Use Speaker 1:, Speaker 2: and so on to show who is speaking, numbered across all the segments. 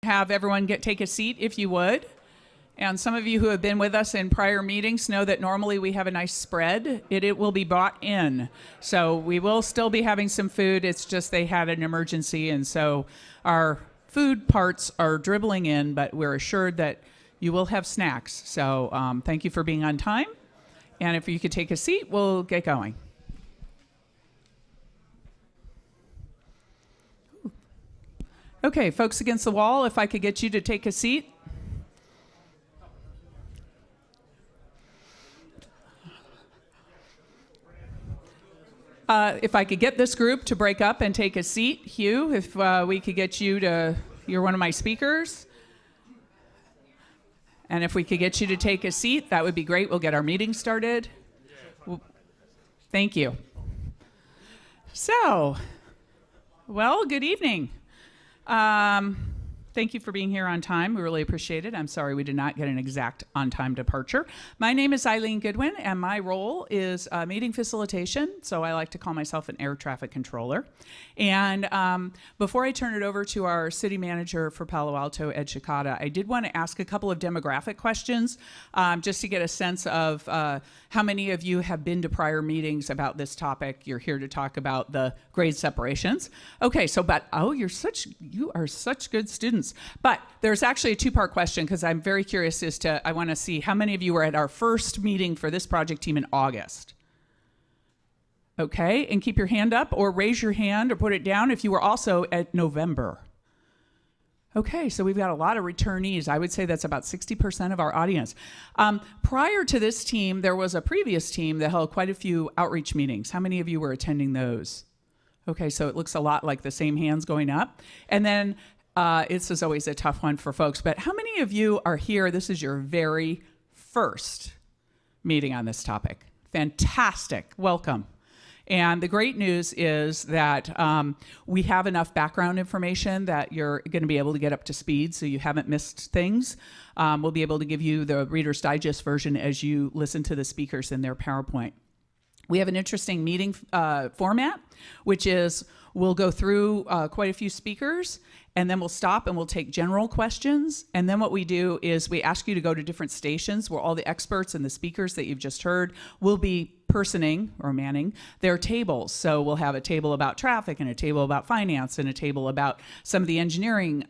Speaker 1: Have everyone take a seat if you would. And some of you who have been with us in prior meetings know that normally we have a nice spread. It will be brought in. So we will still be having some food. It's just they had an emergency, and so our food parts are dribbling in, but we're assured that you will have snacks. So thank you for being on time. And if you could take a seat, we'll get going. Okay, folks against the wall, if I could get you to take a seat. If I could get this group to break up and take a seat, Hugh, if we could get you to, you're one of my speakers. And if we could get you to take a seat, that would be great. We'll get our meeting started. Thank you. So, well, good evening. Thank you for being here on time. We really appreciate it. I'm sorry we did not get an exact on-time departure. My name is Eileen Goodwin, and my role is meeting facilitation, so I like to call myself an air traffic controller. And before I turn it over to our city manager for Palo Alto, Ed Shikata, I did want to ask a couple of demographic questions just to get a sense of how many of you have been to prior meetings about this topic. You're here to talk about the grade separations. Okay, so you are such good students. But there's actually a two-part question because I'm very curious as to, I want to see how many of you were at our first meeting for this project team in August. Okay, and keep your hand up or raise your hand or put it down if you were also at November. Okay, so we've got a lot of returnees. I would say that's about 60% of our audience. Prior to this team, there was a previous team that held quite a few outreach meetings. How many of you were attending those? Okay, so it looks a lot like the same hands going up. And then this is always a tough one for folks, but how many of you are here? This is your very first meeting on this topic. Fantastic. Welcome. And the great news is that we have enough background information that you're going to be able to get up to speed so you haven't missed things. We'll be able to give you the Reader's Digest version as you listen to the speakers in their PowerPoint. We have an interesting meeting format, which is we'll go through quite a few speakers, and then we'll stop and we'll take general questions. And then what we do is we ask you to go to different stations where all the experts and the speakers that you've just heard will be personing or manning their tables. So we'll have a table about traffic and a table about finance and a table about some of the engineering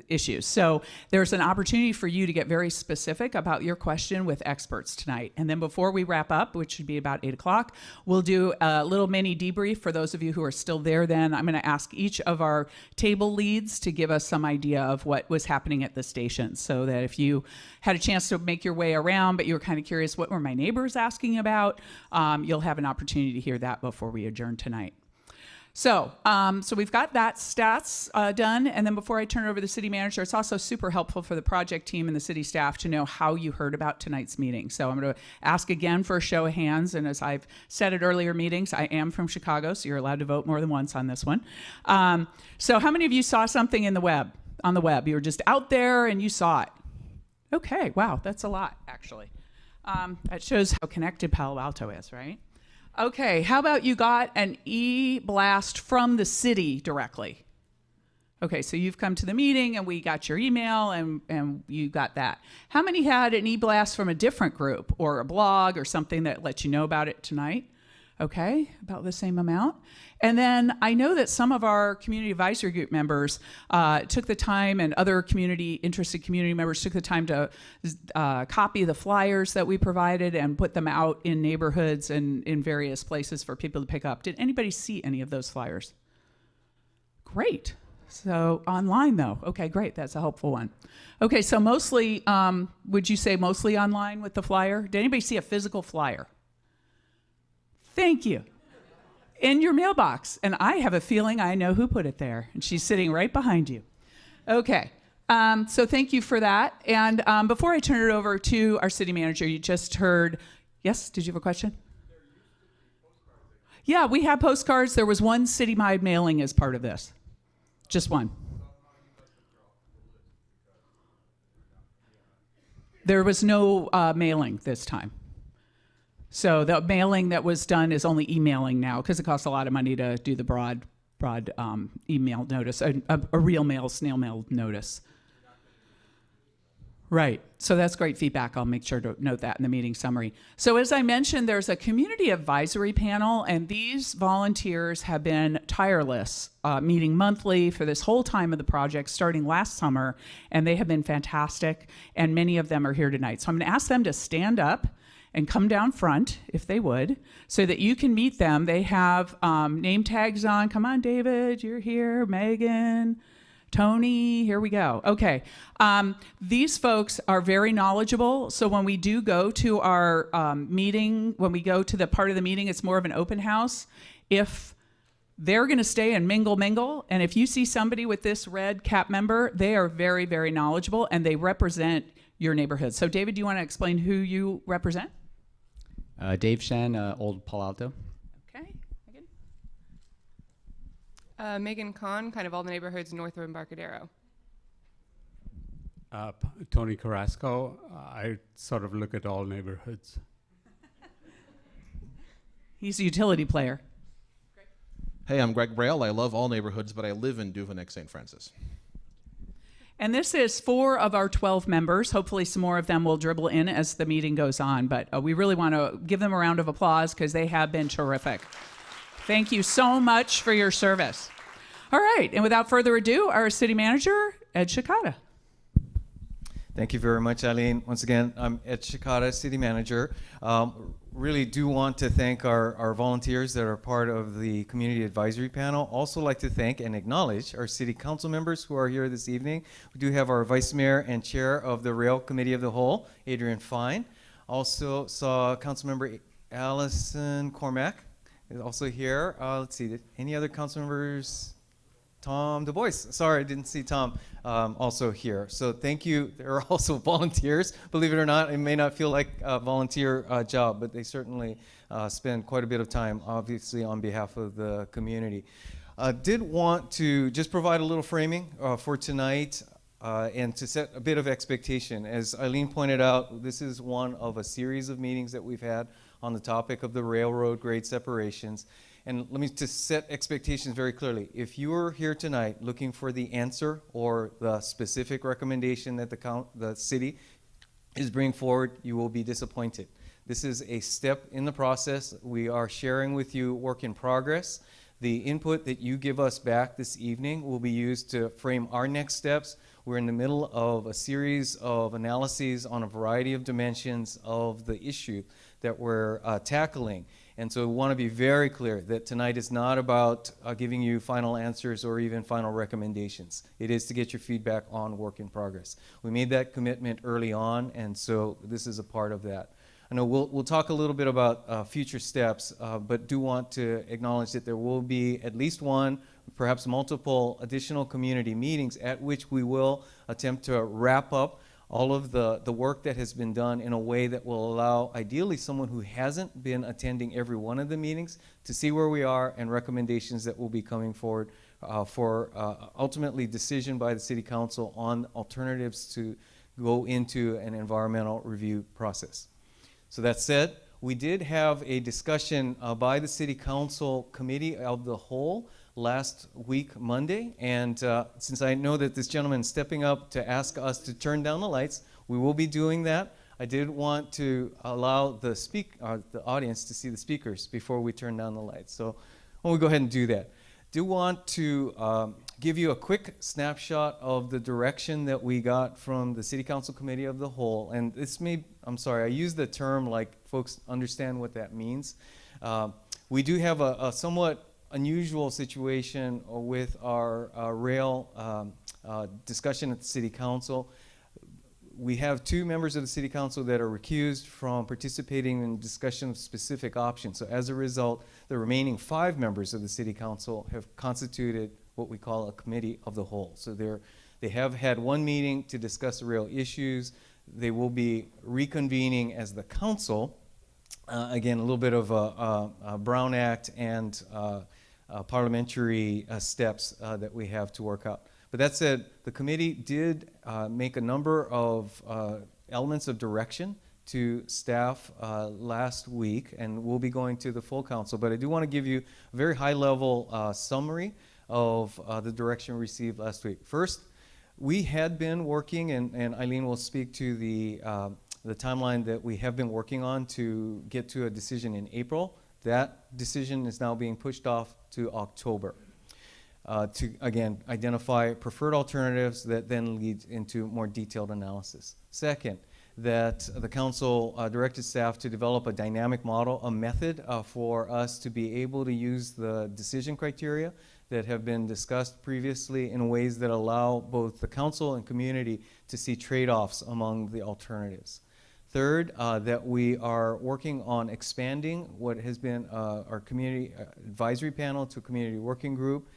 Speaker 1: issues. So there's an opportunity for you to get very specific about your question with experts tonight. And then before we wrap up, which should be about 8 o'clock, we'll do a little mini debrief for those of you who are still there then. I'm going to ask each of our table leads to give us some idea of what was happening at the station so that if you had a chance to make your way around, but you were kind of curious, what were my neighbors asking about? You'll have an opportunity to hear that before we adjourn tonight. So we've got that stats done, and then before I turn it over to the city manager, it's also super helpful for the project team and the city staff to know how you heard about tonight's meeting. So I'm going to ask again for a show of hands, and as I've said at earlier meetings, I am from Chicago, so you're allowed to vote more than once on this one. So how many of you saw something on the web? You were just out there and you saw it. Okay, wow, that's a lot, actually. That shows how connected Palo Alto is, right? Okay, how about you got an e-blast from the city directly? Okay, so you've come to the meeting and we got your email and you got that. How many had an e-blast from a different group or a blog or something that let you know about it tonight? Okay, about the same amount. And then I know that some of our community advisory group members took the time, and other interested community members took the time to copy the flyers that we provided and put them out in neighborhoods and in various places for people to pick up. Did anybody see any of those flyers? Great. So online though. Okay, great. That's a helpful one. Okay, so mostly, would you say mostly online with the flyer? Did anybody see a physical flyer? Thank you. In your mailbox. And I have a feeling I know who put it there. And she's sitting right behind you. Okay. So thank you for that. And before I turn it over to our city manager, you just heard, yes, did you have a question? Yeah, we have postcards. There was one citywide mailing as part of this. Just one. There was no mailing this time. So the mailing that was done is only emailing now because it costs a lot of money to do the broad email notice, a real mail, snail mail notice. Right. So that's great feedback. I'll make sure to note that in the meeting summary. So as I mentioned, there's a community advisory panel, and these volunteers have been tireless, meeting monthly for this whole time of the project, starting last summer, and they have been fantastic, and many of them are here tonight. So I'm going to ask them to stand up and come down front, if they would, so that you can meet them. They have name tags on. Come on, David, you're here. Megan. Tony, here we go. Okay. These folks are very knowledgeable. So when we do go to our meeting, when we go to the part of the meeting, it's more of an open house. If they're going to stay and mingle, and if you see somebody with this red cap member, they are very, very knowledgeable, and they represent your neighborhood. So David, do you want to explain who you represent?
Speaker 2: Dave Shen, Old Palo Alto.
Speaker 1: Okay.
Speaker 3: Megan Kahn, kind of all the neighborhoods north of Embarcadero.
Speaker 4: Tony Carrasco, I sort of look at all neighborhoods.
Speaker 1: He's a utility player.
Speaker 5: Hey, I'm Greg Braille. I love all neighborhoods, but I live in Duveneck, St. Francis.
Speaker 1: And this is 4 of our 12 members. Hopefully some more of them will dribble in as the meeting goes on, but we really want to give them a round of applause because they have been terrific. Thank you so much for your service. All right, and without further ado, our city manager, Ed Shikata.
Speaker 6: Thank you very much, Eileen. Once again, I'm Ed Shikata, city manager. Really do want to thank our volunteers that are part of the community advisory panel. Also like to thank and acknowledge our city council members who are here this evening. We do have our vice mayor and chair of the Rail Committee of the Whole, Adrian Fine. Also saw council member Allison Cormack is also here. Let's see, any other council members? Tom Du Bois. Sorry, I didn't see Tom also here. So thank you. There are also volunteers. Believe it or not, it may not feel like a volunteer job, but they certainly spend quite a bit of time, obviously, on behalf of the community. Did want to just provide a little framing for tonight and to set a bit of expectation. As Eileen pointed out, this is one of a series of meetings that we've had on the topic of the railroad grade separations. And let me just set expectations very clearly. If you are here tonight looking for the answer or the specific recommendation that the city is bringing forward, you will be disappointed. This is a step in the process. We are sharing with you work in progress. The input that you give us back this evening will be used to frame our next steps. We're in the middle of a series of analyses on a variety of dimensions of the issue that we're tackling. And so we want to be very clear that tonight is not about giving you final answers or even final recommendations. It is to get your feedback on work in progress. We made that commitment early on, and so this is a part of that. I know we'll talk a little bit about future steps, but do want to acknowledge that there will be at least one, perhaps multiple additional community meetings at which we will attempt to wrap up all of the work that has been done in a way that will allow, ideally, someone who hasn't been attending every one of the meetings to see where we are and recommendations that will be coming forward for ultimately decision by the City Council on alternatives to go into an environmental review process. So that said, we did have a discussion by the City Council Committee of the Whole last week, Monday, and since I know that this gentleman is stepping up to ask us to turn down the lights, we will be doing that. I did want to allow the audience to see the speakers before we turn down the lights. So we'll go ahead and do that. Do want to give you a quick snapshot of the direction that we got from the City Council Committee of the Whole, and this may, I'm sorry, I use the term like folks understand what that means. We do have a somewhat unusual situation with our rail discussion at the City Council. We have 2 members of the City Council that are recused from participating in discussion of specific options. So as a result, the remaining 5 members of the City Council have constituted what we call a committee of the whole. So they have had one meeting to discuss the rail issues. They will be reconvening as the council. Again, a little bit of a Brown Act and parliamentary steps that we have to work out. But that said, the committee did make a number of elements of direction to staff last week, and we'll be going to the full council. But I do want to give you a very high-level summary of the direction received last week. First, We had been working, and Eileen will speak to the timeline that we have been working on to get to a decision in April. That decision is now being pushed off to October to, again, identify preferred alternatives that then lead into more detailed analysis. Second, that the council directed staff to develop a dynamic model, a method for us to be able to use the decision criteria that have been discussed previously in ways that allow both the council and community to see trade-offs among the alternatives. Third, that we are working on expanding what has been our community advisory panel to a community working group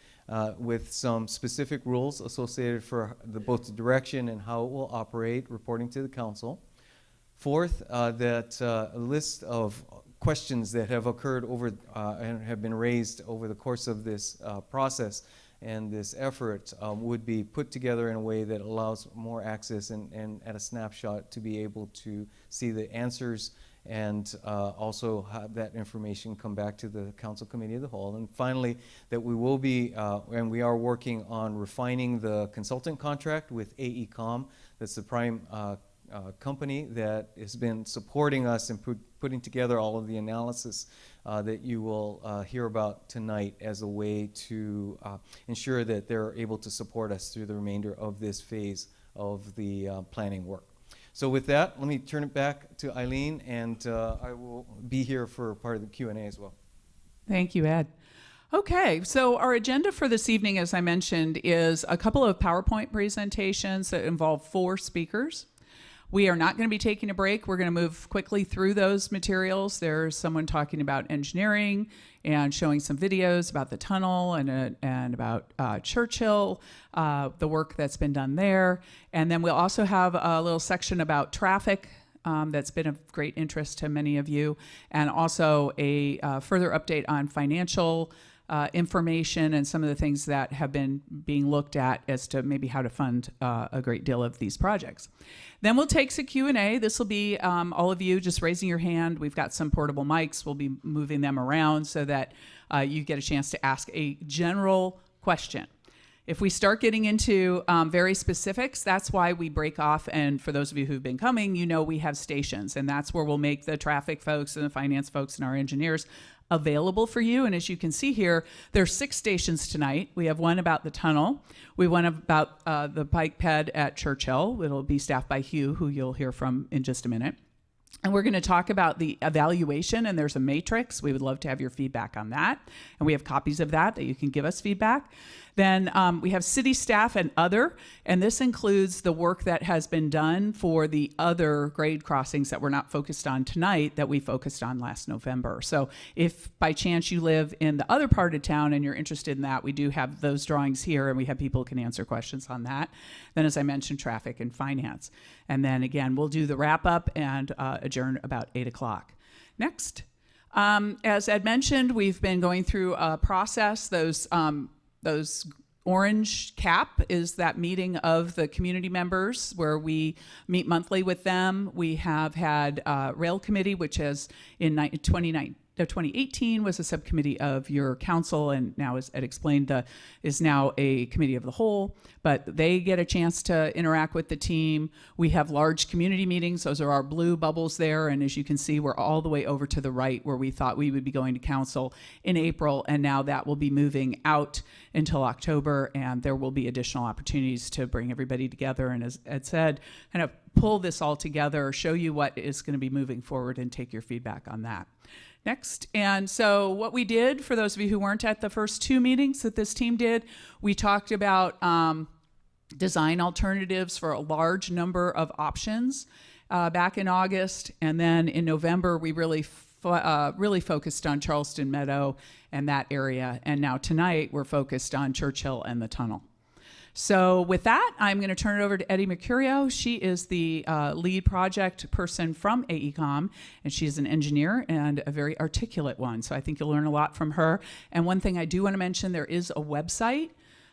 Speaker 6: with some specific rules associated for both the direction and how it will operate, reporting to the council. Fourth, that a list of questions that have occurred over and have been raised over the course of this process and this effort would be put together in a way that allows more access and at a snapshot to be able to see the answers and also have that information come back to the Council Committee of the Whole. And finally, that we will be, and we are working on refining the consultant contract with AECOM. That's the prime company that has been supporting us in putting together all of the analysis that you will hear about tonight as a way to ensure that they're able to support us through the remainder of this phase of the planning work. So with that, let me turn it back to Eileen, and I will be here for part of the Q&A as well.
Speaker 1: Thank you, Ed. Okay, so our agenda for this evening, as I mentioned, is a couple of PowerPoint presentations that involve 4 speakers. We are not going to be taking a break. We're going to move quickly through those materials. There's someone talking about engineering and showing some videos about the tunnel and about Churchill, the work that's been done there. And then we'll also have a little section about traffic that's been of great interest to many of you, and also a further update on financial information and some of the things that have been being looked at as to maybe how to fund a great deal of these projects. Then we'll take some Q&A. This will be all of you just raising your hand. We've got some portable mics. We'll be moving them around so that you get a chance to ask a general question. If we start getting into very specifics, that's why we break off. And for those of you who've been coming, you know we have stations, and that's where we'll make the traffic folks and the finance folks and our engineers available for you. And as you can see here, there's 6 stations tonight. We have one about the tunnel. We one about the bike ped at Churchill. It'll be staffed by Hugh, who you'll hear from in just a minute. And we're going to talk about the evaluation, and there's a matrix. We would love to have your feedback on that. And we have copies of that you can give us feedback. Then we have city staff and other, and this includes the work that has been done for the other grade crossings that we're not focused on tonight that we focused on last November. So if by chance you live in the other part of town and you're interested in that, we do have those drawings here, and we have people who can answer questions on that. Then, as I mentioned, traffic and finance. And then again, we'll do the wrap up and adjourn about 8 o'clock. Next. As Ed mentioned, we've been going through a process. Those orange cap is that meeting of the community members where we meet monthly with them. We have had Rail Committee, which is in 2018 was a subcommittee of your council, and now, as Ed explained, is now a committee of the whole, but they get a chance to interact with the team. We have large community meetings. Those are our blue bubbles there, and as you can see, we're all the way over to the right where we thought we would be going to council in April, and now that will be moving out until October, and there will be additional opportunities to bring everybody together, and as Ed said, kind of pull this all together, show you what is going to be moving forward, and take your feedback on that. Next. And so what we did, for those of you who weren't at the first 2 meetings that this team did, we talked about design alternatives for a large number of options back in August. And then in November, we really focused on Charleston Meadow and that area. And now tonight, we're focused on Churchill and the tunnel. So with that, I'm going to turn it over to Eddie Mercurio. She is the lead project person from AECOM, and she's an engineer and a very articulate one. So I think you'll learn a lot from her. And one thing I do want to mention, there is a website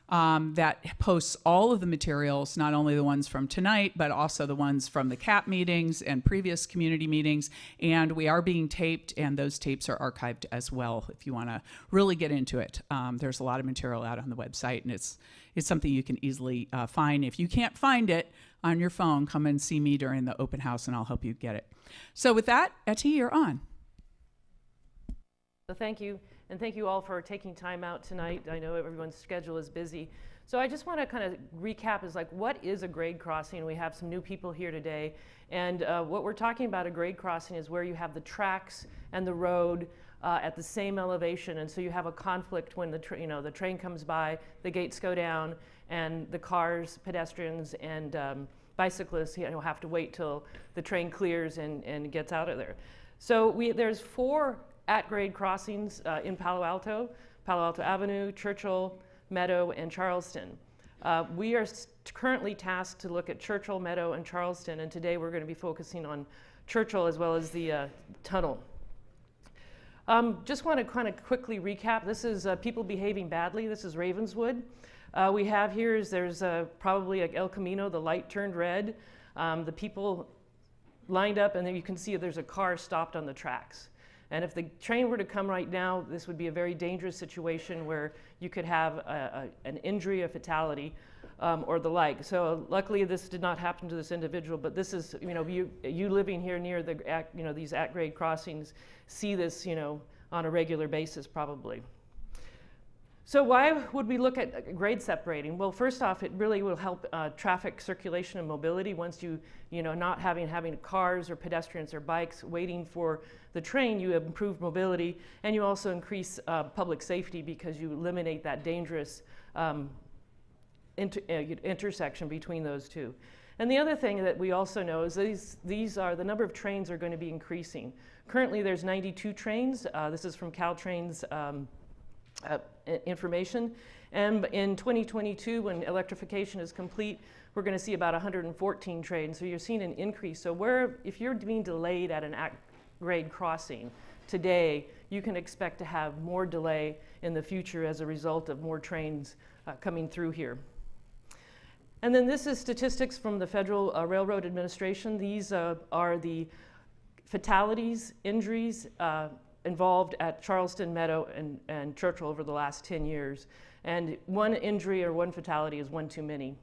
Speaker 1: that posts all of the materials, not only the ones from tonight, but also the ones from the CAP meetings and previous community meetings. And we are being taped, and those tapes are archived as well if you want to really get into it. There's a lot of material out on the website, and it's something you can easily find. If you can't find it on your phone, come and see me during the open house, and I'll help you get it. So with that, Etty, you're on.
Speaker 7: So thank you, and thank you all for taking time out tonight. I know everyone's schedule is busy. So I just want to kind of recap is like, what is a grade crossing? We have some new people here today. And what we're talking about a grade crossing is where you have the tracks and the road at the same elevation. And so you have a conflict when the train comes by, the gates go down, and the cars, pedestrians, and bicyclists have to wait till the train clears and gets out of there. So there's 4 at-grade crossings in Palo Alto Avenue, Churchill, Meadow, and Charleston. We are currently tasked to look at Churchill, Meadow, and Charleston, and today we're going to be focusing on Churchill as well as the tunnel. Just want to kind of quickly recap. This is people behaving badly. This is Ravenswood. We have here there's probably like El Camino, the light turned red. The people lined up, and then you can see there's a car stopped on the tracks. And if the train were to come right now, this would be a very dangerous situation where you could have an injury, a fatality, or the like. So luckily this did not happen to this individual, but this is, you living here near the, these at-grade crossings see this, on a regular basis probably. So why would we look at grade separating? Well, first off, it really will help traffic circulation and mobility once not having cars or pedestrians or bikes waiting for the train. You improve mobility, and you also increase public safety because you eliminate that dangerous intersection between those two. And the other thing that we also know is these are the number of trains are going to be increasing. Currently, there's 92 trains. This is from Caltrain's information. And in 2022, when electrification is complete, we're going to see about 114 trains. So you're seeing an increase. So if you're being delayed at an at-grade crossing today, you can expect to have more delay in the future as a result of more trains coming through here. And then this is statistics from the Federal Railroad Administration. These are the fatalities, injuries, involved at Charleston, Meadow, and Churchill over the last 10 years. And one injury or one fatality is one too many.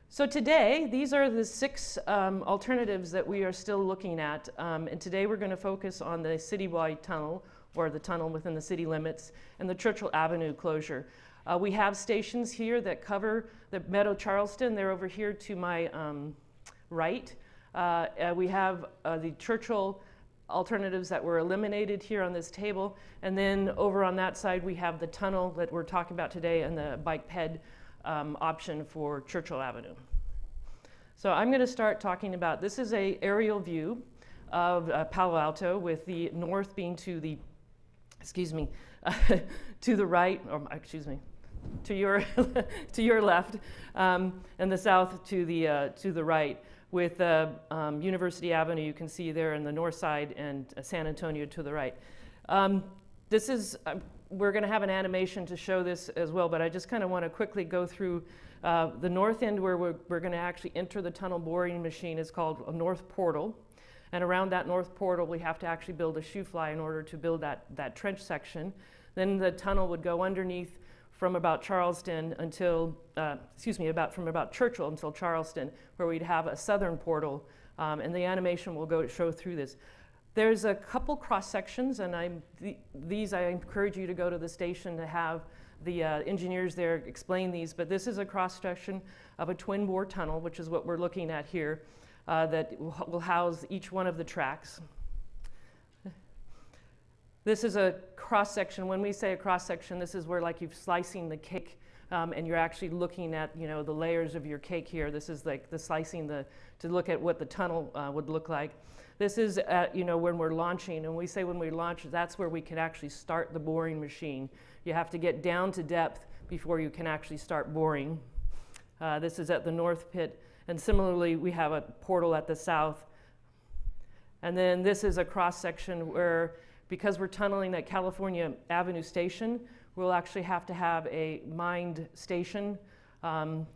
Speaker 7: So today, these are the 6 alternatives that we are still looking at. And today we're going to focus on the citywide tunnel, or the tunnel within the city limits, and the Churchill Avenue closure. We have stations here that cover the Meadow Charleston. They're over here to my right. We have the Churchill alternatives that were eliminated here on this table. And then over on that side, we have the tunnel that we're talking about today and the bike ped option for Churchill Avenue. So I'm going to start talking about, this is an aerial view of Palo Alto, with the north being to the, to the right, or to your left, and the south to the right, with University Avenue, you can see there in the north side, and San Antonio to the right. This is, we're going to have an animation to show this as well, but I just kind of want to quickly go through the north end where we're going to actually enter the tunnel boring machine is called a north portal. And around that north portal, we have to actually build a shoe fly in order to build that trench section. Then the tunnel would go underneath from about Charleston until, from about Churchill until Charleston, where we'd have a southern portal, and the animation will show through this. There's a couple cross sections, and I encourage you to go to the station to have the engineers there explain these, but this is a cross section of a twin bore tunnel, which is what we're looking at here, that will house each one of the tracks. This is a cross section. When we say a cross section, this is where like you're slicing the cake, and you're actually looking at the layers of your cake here. This is like the slicing to look at what the tunnel would look like. This is when we're launching, and we say when we launch, that's where we can actually start the boring machine. You have to get down to depth before you can actually start boring. This is at the north pit, and similarly we have a portal at the south. And then this is a cross section where, because we're tunneling at California Avenue Station, we'll actually have to have a mined station,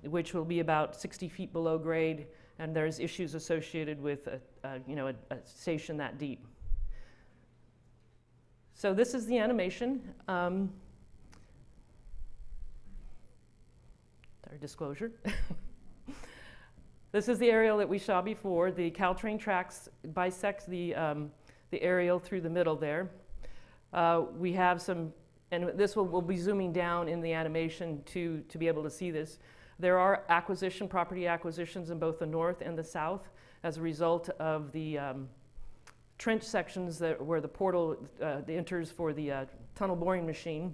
Speaker 7: which will be about 60 feet below grade, and there's issues associated with a station that deep. So this is the animation. Our disclosure. This is the aerial that we saw before. The Caltrain tracks bisect the aerial through the middle there. We have some, and this we'll be zooming down in the animation to be able to see this. There are property acquisitions in both the north and the south as a result of the trench sections where the portal enters for the tunnel boring machine.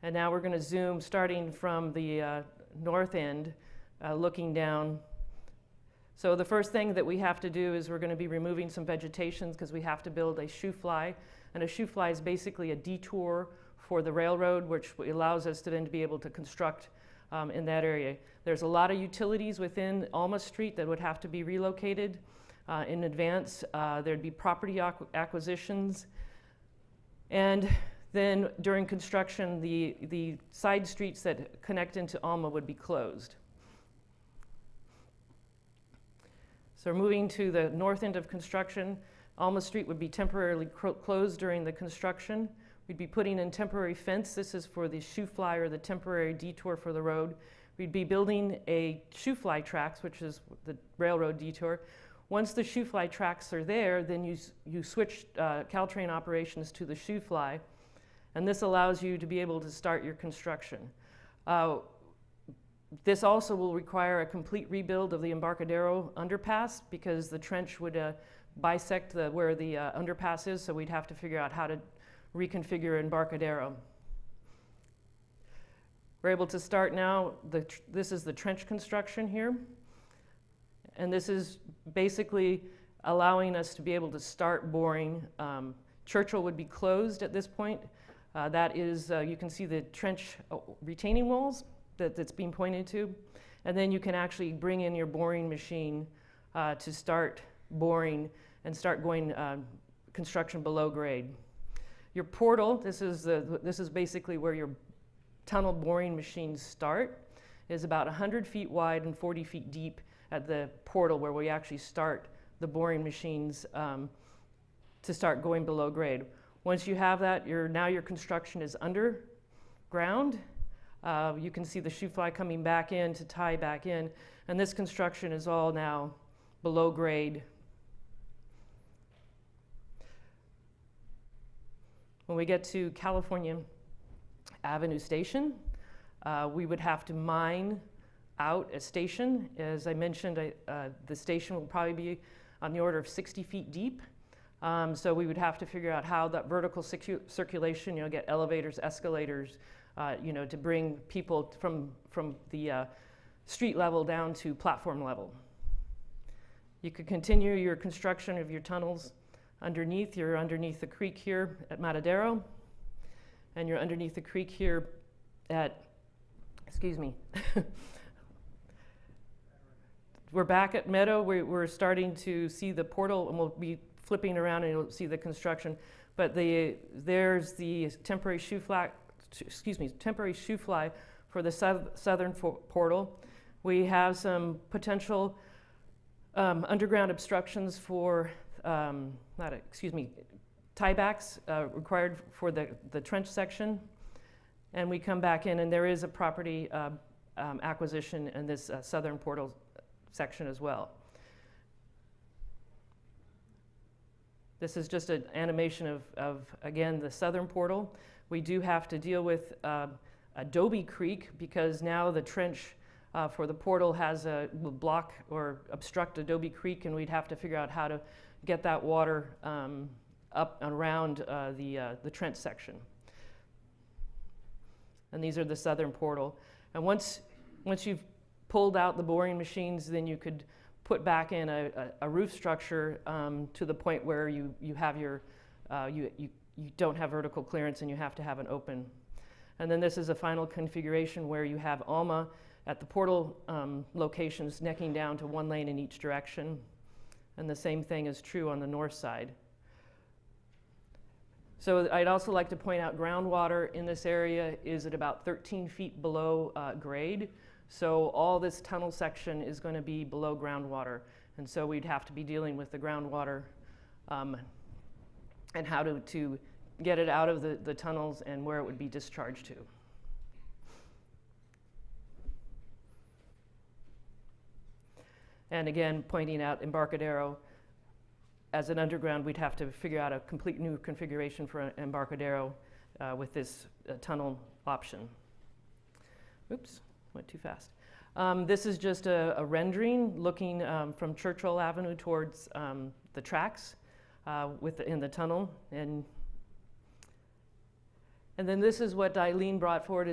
Speaker 7: And now we're going to zoom starting from the north end, looking down. So the first thing that we have to do is we're going to be removing some vegetation because we have to build a shoe fly. And a shoe fly is basically a detour for the railroad, which allows us to then be able to construct in that area. There's a lot of utilities within Alma Street that would have to be relocated in advance. There'd be property acquisitions. And then during construction, the side streets that connect into Alma would be closed. So moving to the north end of construction, Alma Street would be temporarily closed during the construction. We'd be putting in temporary fence. This is for the shoe fly or the temporary detour for the road. We'd be building a shoe fly tracks, which is the railroad detour. Once the shoe fly tracks are there, then you switch Caltrain operations to the shoe fly. And this allows you to be able to start your construction. This also will require a complete rebuild of the Embarcadero underpass because the trench would bisect where the underpass is, so we'd have to figure out how to reconfigure Embarcadero. We're able to start now. This is the trench construction here. And this is basically allowing us to be able to start boring. Churchill would be closed at this point. That is, you can see the trench retaining walls that's being pointed to. And then you can actually bring in your boring machine to start boring and start going construction below grade. Your portal, this is basically where your tunnel boring machines start, is about 100 feet wide and 40 feet deep at the portal where we actually start the boring machines to start going below grade. Once you have that, now your construction is underground. You can see the shoe fly coming back in to tie back in, and this construction is all now below grade. When we get to California Avenue Station, we would have to mine out a station. As I mentioned, the station will probably be on the order of 60 feet deep. So we would have to figure out how that vertical circulation, get elevators, escalators, to bring people from the street level down to platform level. You could continue your construction of your tunnels underneath. You're underneath the creek here at Matadero, and you're underneath the creek here at, we're back at Meadow. We're starting to see the portal, and we'll be flipping around and you'll see the construction. But there's the temporary shoe fly for the southern portal. We have some potential underground obstructions for, tiebacks required for the trench section. And we come back in, and there is a property acquisition in this southern portal section as well. This is just an animation of again, the southern portal. We do have to deal with Adobe Creek because now the trench for the portal will block or obstruct Adobe Creek, and we'd have to figure out how to get that water up and around the trench section. And these are the southern portal. And once you've pulled out the boring machines, then you could put back in a roof structure to the point where you have your you don't have vertical clearance and you have to have an open. And then this is a final configuration where you have Alma at the portal locations necking down to 1 lane in each direction. And the same thing is true on the north side. So I'd also like to point out groundwater in this area is at about 13 feet below grade. So all this tunnel section is going to be below groundwater. And so we'd have to be dealing with the groundwater and how to get it out of the tunnels and where it would be discharged to. And again, pointing out Embarcadero, as an underground, we'd have to figure out a complete new configuration for Embarcadero with this tunnel option. Oops, went too fast. This is just a rendering looking from Churchill Avenue towards the tracks in the tunnel. And then this is what Eileen brought forward.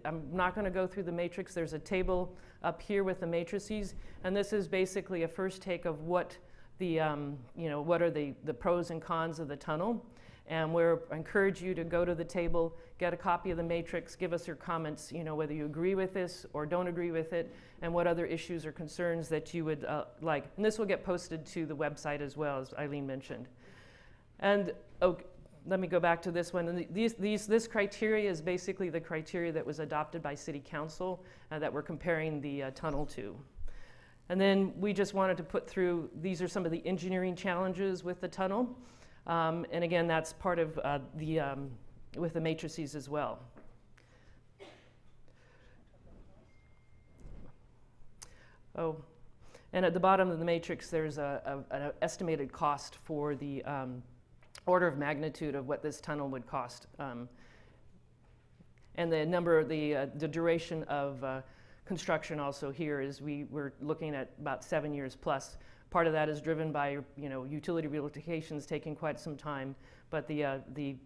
Speaker 7: I'm not going to go through the matrix. There's a table up here with the matrices, and this is basically a first take of what what are the pros and cons of the tunnel. And I encourage you to go to the table, get a copy of the matrix, give us your comments, whether you agree with this or don't agree with it, and what other issues or concerns that you would like. And this will get posted to the website as well, as Eileen mentioned. And let me go back to this one. And this criteria is basically the criteria that was adopted by City Council that we're comparing the tunnel to. And then we just wanted to put through, these are some of the engineering challenges with the tunnel. And again, that's part of with the matrices as well. Oh, and at the bottom of the matrix, there's an estimated cost for the order of magnitude of what this tunnel would cost. And the duration of construction also here is we're looking at about 7 years plus. Part of that is driven by utility relocations taking quite some time, but the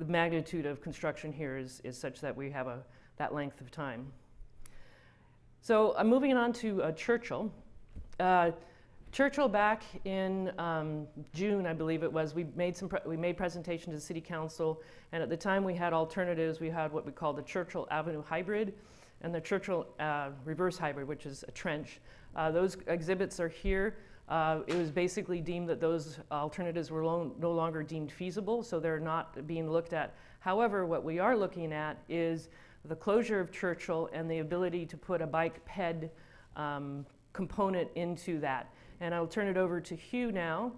Speaker 7: magnitude of construction here is such that we have that length of time. So I'm moving on to Churchill. Churchill, back in June, I believe it was, we made presentation to the City Council, and at the time we had alternatives. We had what we call the Churchill Avenue Hybrid and the Churchill Reverse Hybrid, which is a trench. Those exhibits are here. It was basically deemed that those alternatives were no longer deemed feasible, so they're not being looked at. However, what we are looking at is the closure of Churchill and the ability to put a bike ped component into that. And I'll turn it over to Hugh now,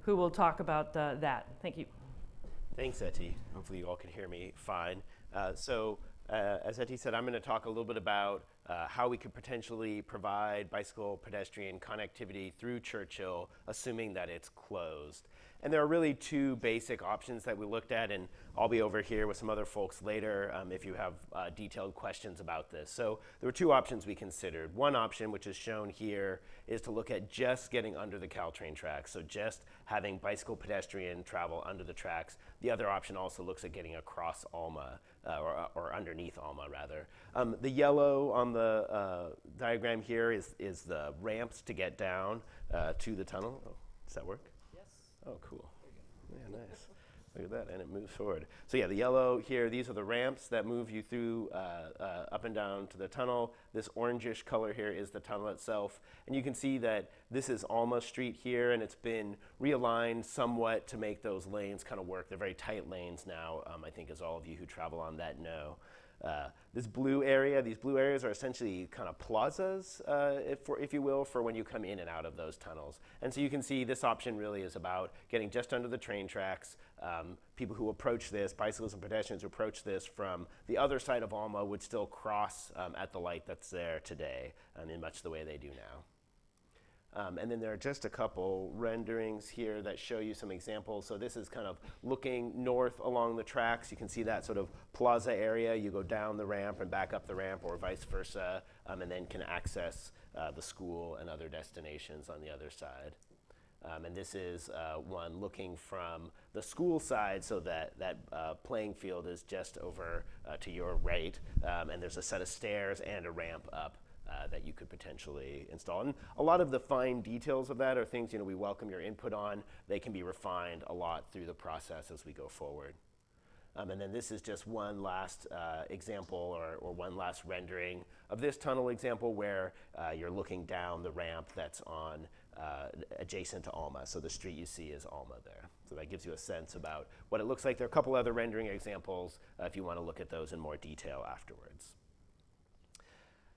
Speaker 7: who will talk about that. Thank you.
Speaker 8: Thanks, Etty. Hopefully you all can hear me fine. As Etty said, I'm going to talk a little bit about how we could potentially provide bicycle pedestrian connectivity through Churchill, assuming that it's closed. And there are really two basic options that we looked at, and I'll be over here with some other folks later if you have detailed questions about this. So there were two options we considered. One option, which is shown here, is to look at just getting under the Caltrain tracks, so just having bicycle pedestrian travel under the tracks. The other option also looks at getting across Alma, or underneath Alma, rather. The yellow on the diagram here is the ramps to get down to the tunnel. Oh, does that work? Oh, cool. Yeah, nice. Look at that, and it moves forward. So yeah, the yellow here, these are the ramps that move you through up and down to the tunnel. This orangish color here is the tunnel itself. And you can see that this is Alma Street here, and it's been realigned somewhat to make those lanes kind of work. They're very tight lanes now, I think, as all of you who travel on that know. These blue areas are essentially kind of plazas, if you will, for when you come in and out of those tunnels. And so you can see this option really is about getting just under the train tracks. People who approach this, bicyclists and pedestrians who approach this from the other side of Alma would still cross at the light that's there today, in much the way they do now. And then there are just a couple renderings here that show you some examples. So this is kind of looking north along the tracks. You can see that sort of plaza area. You go down the ramp and back up the ramp, or vice versa, and then can access the school and other destinations on the other side. And this is one looking from the school side, so that playing field is just over to your right. And there's a set of stairs and a ramp up that you could potentially install. And a lot of the fine details of that are things we welcome your input on. They can be refined a lot through the process as we go forward. And then this is just one last example or one last rendering of this tunnel example where you're looking down the ramp that's on adjacent to Alma. So the street you see is Alma there. So that gives you a sense about what it looks like. There are a couple other rendering examples if you want to look at those in more detail afterwards.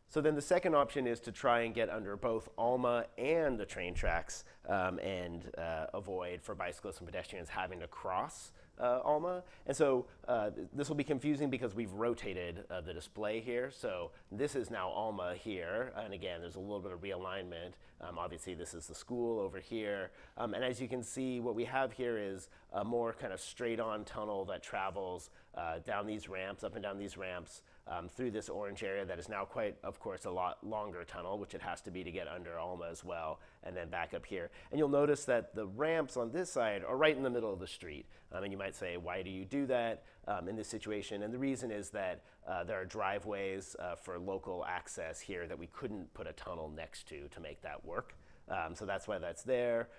Speaker 8: So then the second option is to try and get under both Alma and the train tracks and avoid for bicyclists and pedestrians having to cross Alma. And so this will be confusing because we've rotated the display here. So this is now Alma here. And again, there's a little bit of realignment. Obviously, this is the school over here. And as you can see, what we have here is a more kind of straight-on tunnel that travels down these ramps, up and down these ramps, through this orange area that is now quite, of course, a lot longer tunnel, which it has to be to get under Alma as well, and then back up here. And you'll notice that the ramps on this side are right in the middle of the street. And you might say, why do you do that in this situation? And the reason is that there are driveways for local access here that we couldn't put a tunnel next to make that work. So that's why that's there.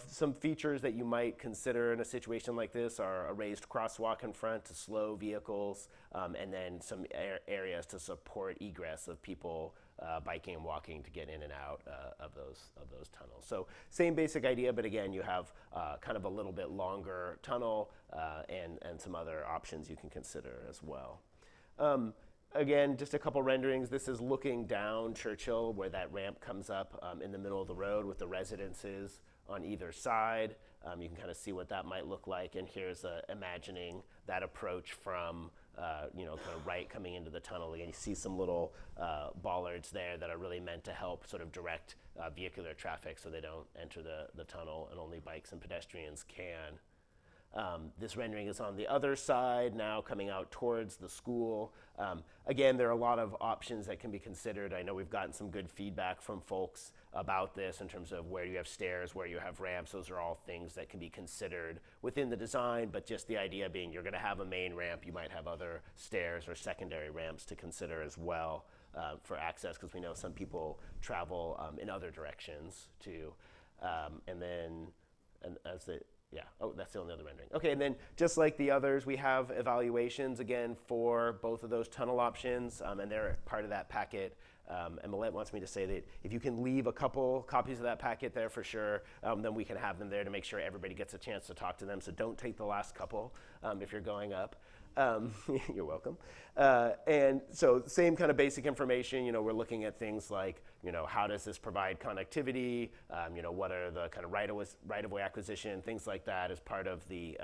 Speaker 8: Some features that you might consider in a situation like this are a raised crosswalk in front to slow vehicles, and then some areas to support egress of people biking and walking to get in and out of those tunnels. So same basic idea, but again, you have kind of a little bit longer tunnel and some other options you can consider as well. Again, just a couple renderings. This is looking down Churchill where that ramp comes up in the middle of the road with the residences on either side. You can kind of see what that might look like. And here's imagining that approach from kind of right coming into the tunnel. Again, you see some little bollards there that are really meant to help sort of direct vehicular traffic so they don't enter the tunnel and only bikes and pedestrians can. This rendering is on the other side now coming out towards the school. Again, there are a lot of options that can be considered. I know we've gotten some good feedback from folks about this in terms of where you have stairs, where you have ramps. Those are all things that can be considered within the design, but just the idea being you're going to have a main ramp. You might have other stairs or secondary ramps to consider as well for access, because we know some people travel in other directions too. That's the only other rendering. Okay, and then just like the others, we have evaluations again for both of those tunnel options, and they're part of that packet. And Millette wants me to say that if you can leave a couple copies of that packet there for sure, then we can have them there to make sure everybody gets a chance to talk to them. So don't take the last couple if you're going up. You're welcome. And so same kind of basic information, we're looking at things like, how does this provide connectivity? What are the kind of right-of-way acquisition, things like that as part of the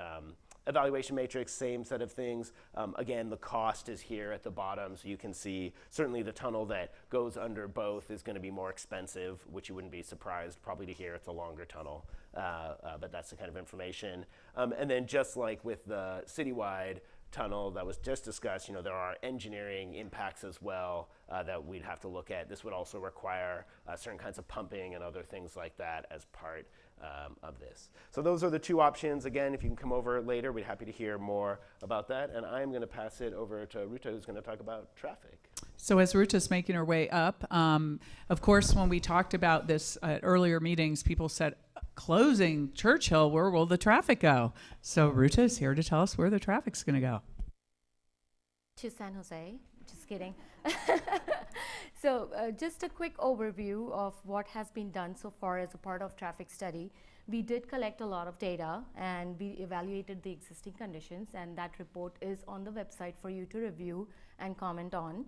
Speaker 8: evaluation matrix, same set of things. Again, the cost is here at the bottom, so you can see certainly the tunnel that goes under both is going to be more expensive, which you wouldn't be surprised probably to hear it's a longer tunnel, but that's the kind of information. And then just like with the citywide tunnel that was just discussed, there are engineering impacts as well that we'd have to look at. This would also require certain kinds of pumping and other things like that as part of this. So those are the two options. Again, if you can come over later, we'd be happy to hear more about that. And I'm going to pass it over to Ruta, who's going to talk about traffic.
Speaker 1: So as Ruta's making her way up, of course, when we talked about this at earlier meetings, people said, closing Churchill, where will the traffic go? So Ruta is here to tell us where the traffic's going to go.
Speaker 9: To San Jose. Just kidding. So just a quick overview of what has been done so far as a part of traffic study. We did collect a lot of data and we evaluated the existing conditions, and that report is on the website for you to review and comment on.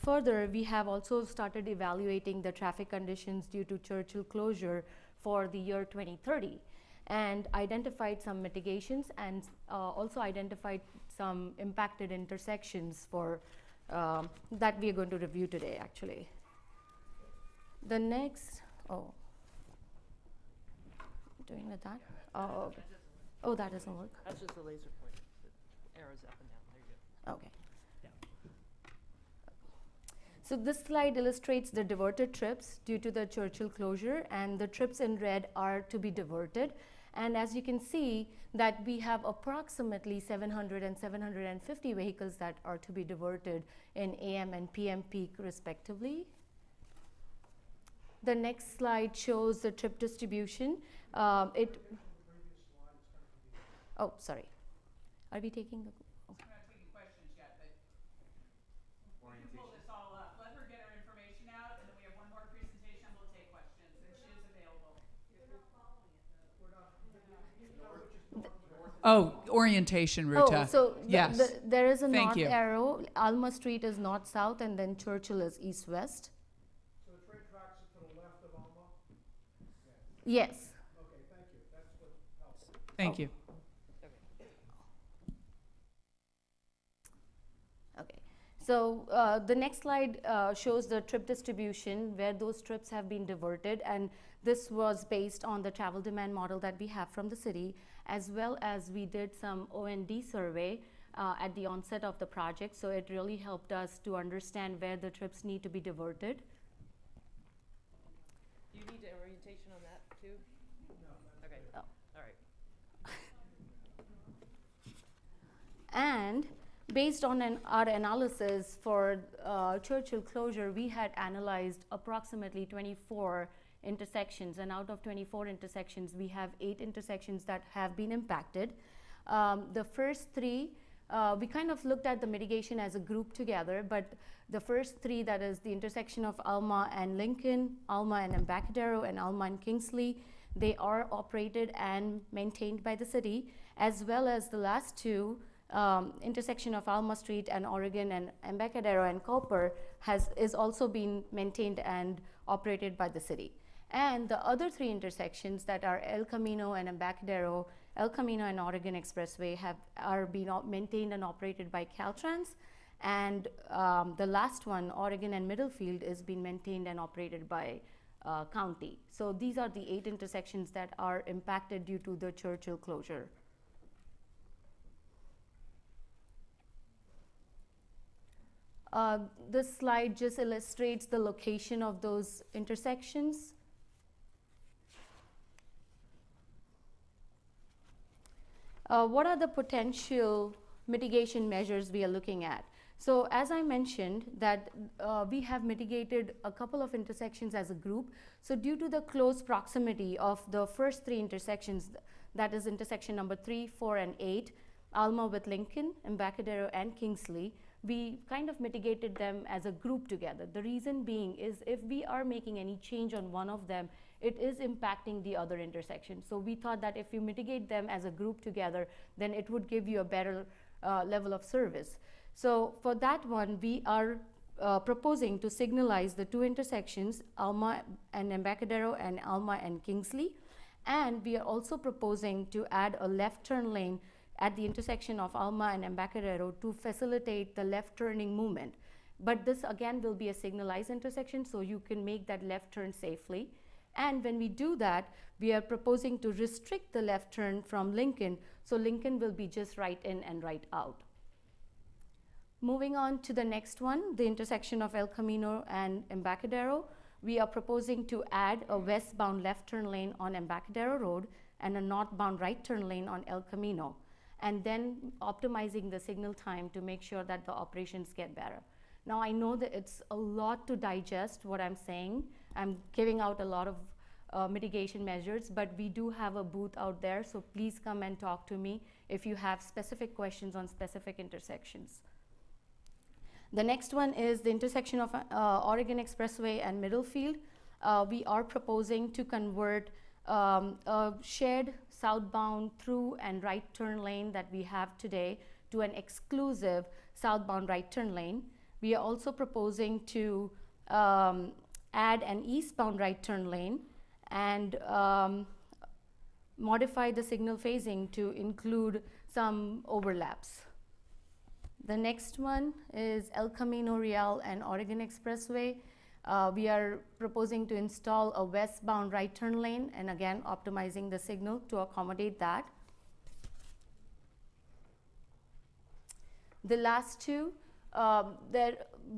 Speaker 9: Further, we have also started evaluating the traffic conditions due to Churchill closure for the year 2030 and identified some mitigations and also identified some impacted intersections for that we are going to review today actually. The next, doing with that? Oh, okay. Oh, that doesn't work.
Speaker 7: That's just a laser pointer. The arrows up and down. There you go.
Speaker 9: Okay. So this slide illustrates the diverted trips due to the Churchill closure, and the trips in red are to be diverted. And as you can see that we have approximately 700 and 750 vehicles that are to be diverted in AM and PM peak respectively. The next slide shows the trip distribution. Are we taking the?
Speaker 1: I'm not taking questions yet, but we can pull this all up. Let her get her information out, and then we have one more presentation. We'll take questions, and she is available. Oh, orientation, Ruta.
Speaker 9: Oh, so
Speaker 1: yes.
Speaker 9: there is a
Speaker 1: Thank
Speaker 9: north
Speaker 1: you.
Speaker 9: arrow. Alma Street is north-south, and then Churchill is east-west.
Speaker 10: So the train tracks are to the left of Alma?
Speaker 9: Yes.
Speaker 10: Okay, thank you. That's what helps.
Speaker 1: Thank you.
Speaker 9: Okay. So the next slide shows the trip distribution where those trips have been diverted, and this was based on the travel demand model that we have from the city, as well as we did some O&D survey at the onset of the project. So it really helped us to understand where the trips need to be diverted.
Speaker 7: Do you need an orientation on that too? No. Okay.
Speaker 9: Oh.
Speaker 7: All right.
Speaker 9: And based on our analysis for Churchill closure, we had analyzed approximately 24 intersections, and out of 24 intersections, we have 8 intersections that have been impacted. The first 3, we kind of looked at the mitigation as a group together, but the first 3, that is the intersection of Alma and Lincoln, Alma and Embarcadero, and Alma and Kingsley, they are operated and maintained by the city, as well as the last 2, intersection of Alma Street and Oregon and Embarcadero and Cooper is also being maintained and operated by the city. And the other 3 intersections that are El Camino and Embarcadero, El Camino and Oregon Expressway are being maintained and operated by Caltrans. And the last one, Oregon and Middlefield, is being maintained and operated by county. So these are the 8 intersections that are impacted due to the Churchill closure. This slide just illustrates the location of those intersections. What are the potential mitigation measures we are looking at? So as I mentioned that we have mitigated a couple of intersections as a group. So due to the close proximity of the first 3 intersections, that is intersection number 3, 4, and 8, Alma with Lincoln, Embarcadero, and Kingsley, we kind of mitigated them as a group together. The reason being is if we are making any change on one of them, it is impacting the other intersection. So we thought that if you mitigate them as a group together, then it would give you a better level of service. So for that one, we are proposing to signalize the 2 intersections, Alma and Embarcadero and Alma and Kingsley. And we are also proposing to add a left turn lane at the intersection of Alma and Embarcadero to facilitate the left turning movement. But this again will be a signalized intersection, so you can make that left turn safely. And when we do that, we are proposing to restrict the left turn from Lincoln, so Lincoln will be just right in and right out. Moving on to the next one, the intersection of El Camino and Embarcadero, we are proposing to add a westbound left turn lane on Embarcadero Road and a northbound right turn lane on El Camino, and then optimizing the signal time to make sure that the operations get better. Now I know that it's a lot to digest what I'm saying. I'm giving out a lot of mitigation measures, but we do have a booth out there, so please come and talk to me if you have specific questions on specific intersections. The next one is the intersection of Oregon Expressway and Middlefield. We are proposing to convert a shared southbound through and right turn lane that we have today to an exclusive southbound right turn lane. We are also proposing to add an eastbound right turn lane and modify the signal phasing to include some overlaps. The next one is El Camino Real and Oregon Expressway. We are proposing to install a westbound right turn lane and again optimizing the signal to accommodate that. The last 2,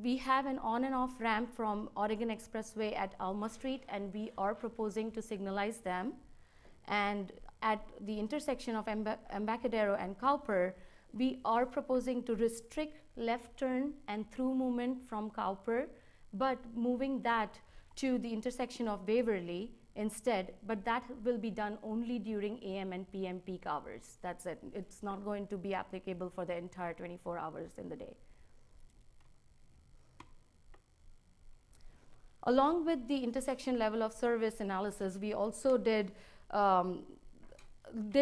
Speaker 9: we have an on and off ramp from Oregon Expressway at Alma Street, and we are proposing to signalize them. And at the intersection of Embarcadero and Cowper, we are proposing to restrict left turn and through movement from Cowper, but moving that to the intersection of Waverly instead, but that will be done only during AM and PM peak hours. That's it. It's not going to be applicable for the entire 24 hours in the day. Along with the intersection level of service analysis, we also did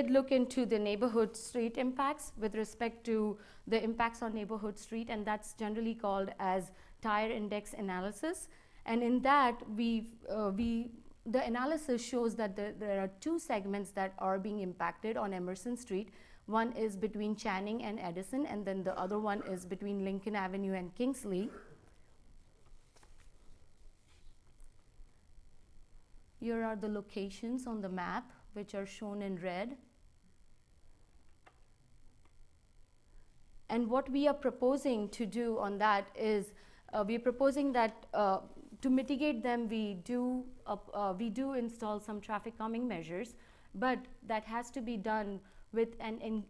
Speaker 9: look into the neighborhood street impacts with respect to the impacts on neighborhood street, and that's generally called as tire index analysis. And in that, the analysis shows that there are two segments that are being impacted on Emerson Street. One is between Channing and Edison, and then the other one is between Lincoln Avenue and Kingsley. Here are the locations on the map, which are shown in red. And what we are proposing to do on that is, we are proposing that to mitigate them, we do install some traffic calming measures, but that has to be done with the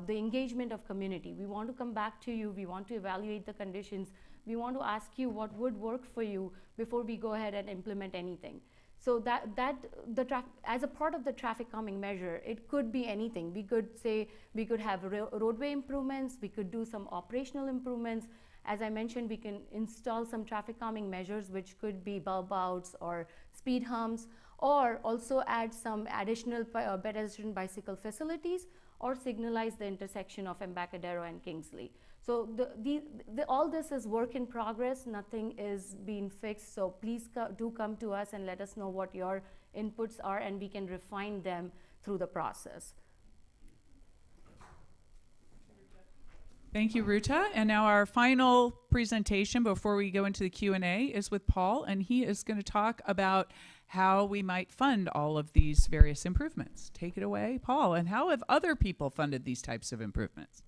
Speaker 9: engagement of community. We want to come back to you. We want to evaluate the conditions. We want to ask you what would work for you before we go ahead and implement anything. So as a part of the traffic calming measure, it could be anything. We could say we could have roadway improvements. We could do some operational improvements. As I mentioned, we can install some traffic calming measures, which could be bulb outs or speed humps, or also add some additional pedestrian bicycle facilities, or signalize the intersection of Embarcadero and Kingsley. So all this is work in progress. Nothing is being fixed. So please do come to us and let us know what your inputs are, and we can refine them through the process.
Speaker 1: Thank you, Ruta. And now our final presentation before we go into the Q&A is with Paul, and he is going to talk about how we might fund all of these various improvements. Take it away, Paul. And how have other people funded these types of improvements?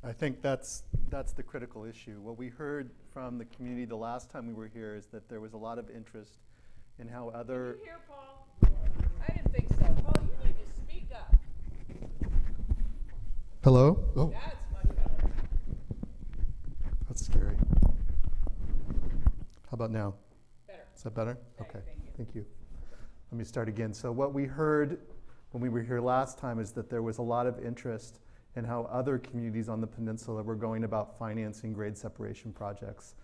Speaker 11: I think that's the critical issue. What we heard from the community the last time we were here is that there was a lot of interest in how other...
Speaker 1: Can you hear Paul? I didn't think so. Paul, you need to speak up.
Speaker 11: Hello? Oh,
Speaker 1: That's much better.
Speaker 11: that's scary. How about now?
Speaker 1: Better.
Speaker 11: Is that better?
Speaker 1: Okay,
Speaker 11: Thank you. Let me start again. So what we heard when we were here last time is that there was a lot of interest in how other communities on the peninsula were going about financing grade separation projects,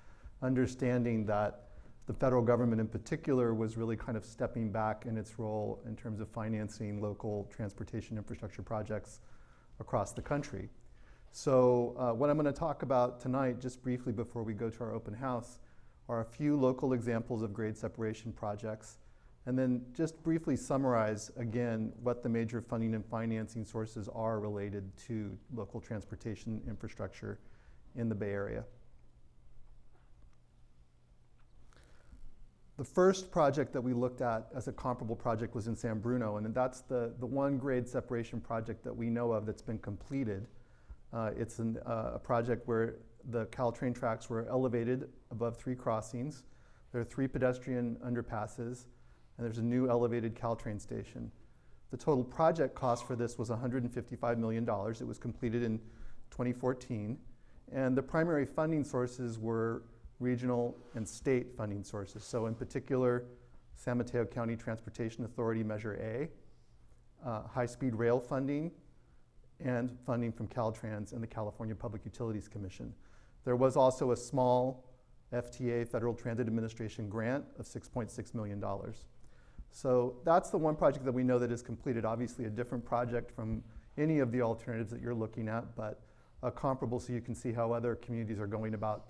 Speaker 11: understanding that the federal government in particular was really kind of stepping back in its role in terms of financing local transportation infrastructure projects across the country. So what I'm going to talk about tonight, just briefly before we go to our open house, are a few local examples of grade separation projects, and then just briefly summarize again what the major funding and financing sources are related to local transportation infrastructure in the Bay Area. The first project that we looked at as a comparable project was in San Bruno, and that's the one grade separation project that we know of that's been completed. It's a project where the Caltrain tracks were elevated above 3 crossings. There are 3 pedestrian underpasses, and there's a new elevated Caltrain station. The total project cost for this was $155 million. It was completed in 2014, and the primary funding sources were regional and state funding sources. So in particular, San Mateo County Transportation Authority Measure A, high-speed rail funding, and funding from Caltrans and the California Public Utilities Commission. There was also a small FTA, Federal Transit Administration grant of $6.6 million. So that's the one project that we know that is completed. Obviously a different project from any of the alternatives that you're looking at, but comparable so you can see how other communities are going about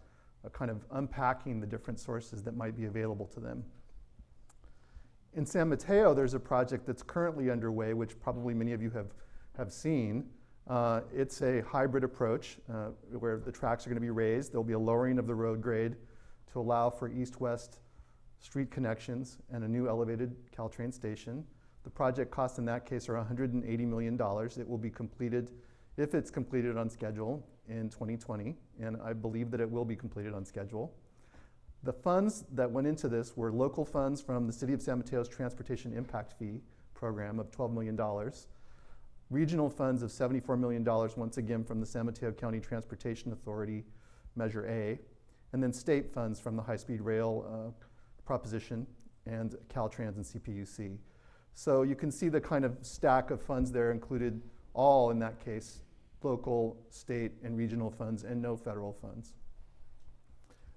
Speaker 11: kind of unpacking the different sources that might be available to them. In San Mateo, there's a project that's currently underway, which probably many of you have seen. It's a hybrid approach where the tracks are going to be raised. There'll be a lowering of the road grade to allow for east-west street connections and a new elevated Caltrain station. The project costs in that case are $180 million. It will be completed, if it's completed on schedule, in 2020, and I believe that it will be completed on schedule. The funds that went into this were local funds from the City of San Mateo's Transportation Impact Fee program of $12 million, regional funds of $74 million, once again from the San Mateo County Transportation Authority Measure A, and then state funds from the high-speed rail proposition, and Caltrans and CPUC. So you can see the kind of stack of funds there included all, in that case, local, state, and regional funds, and no federal funds.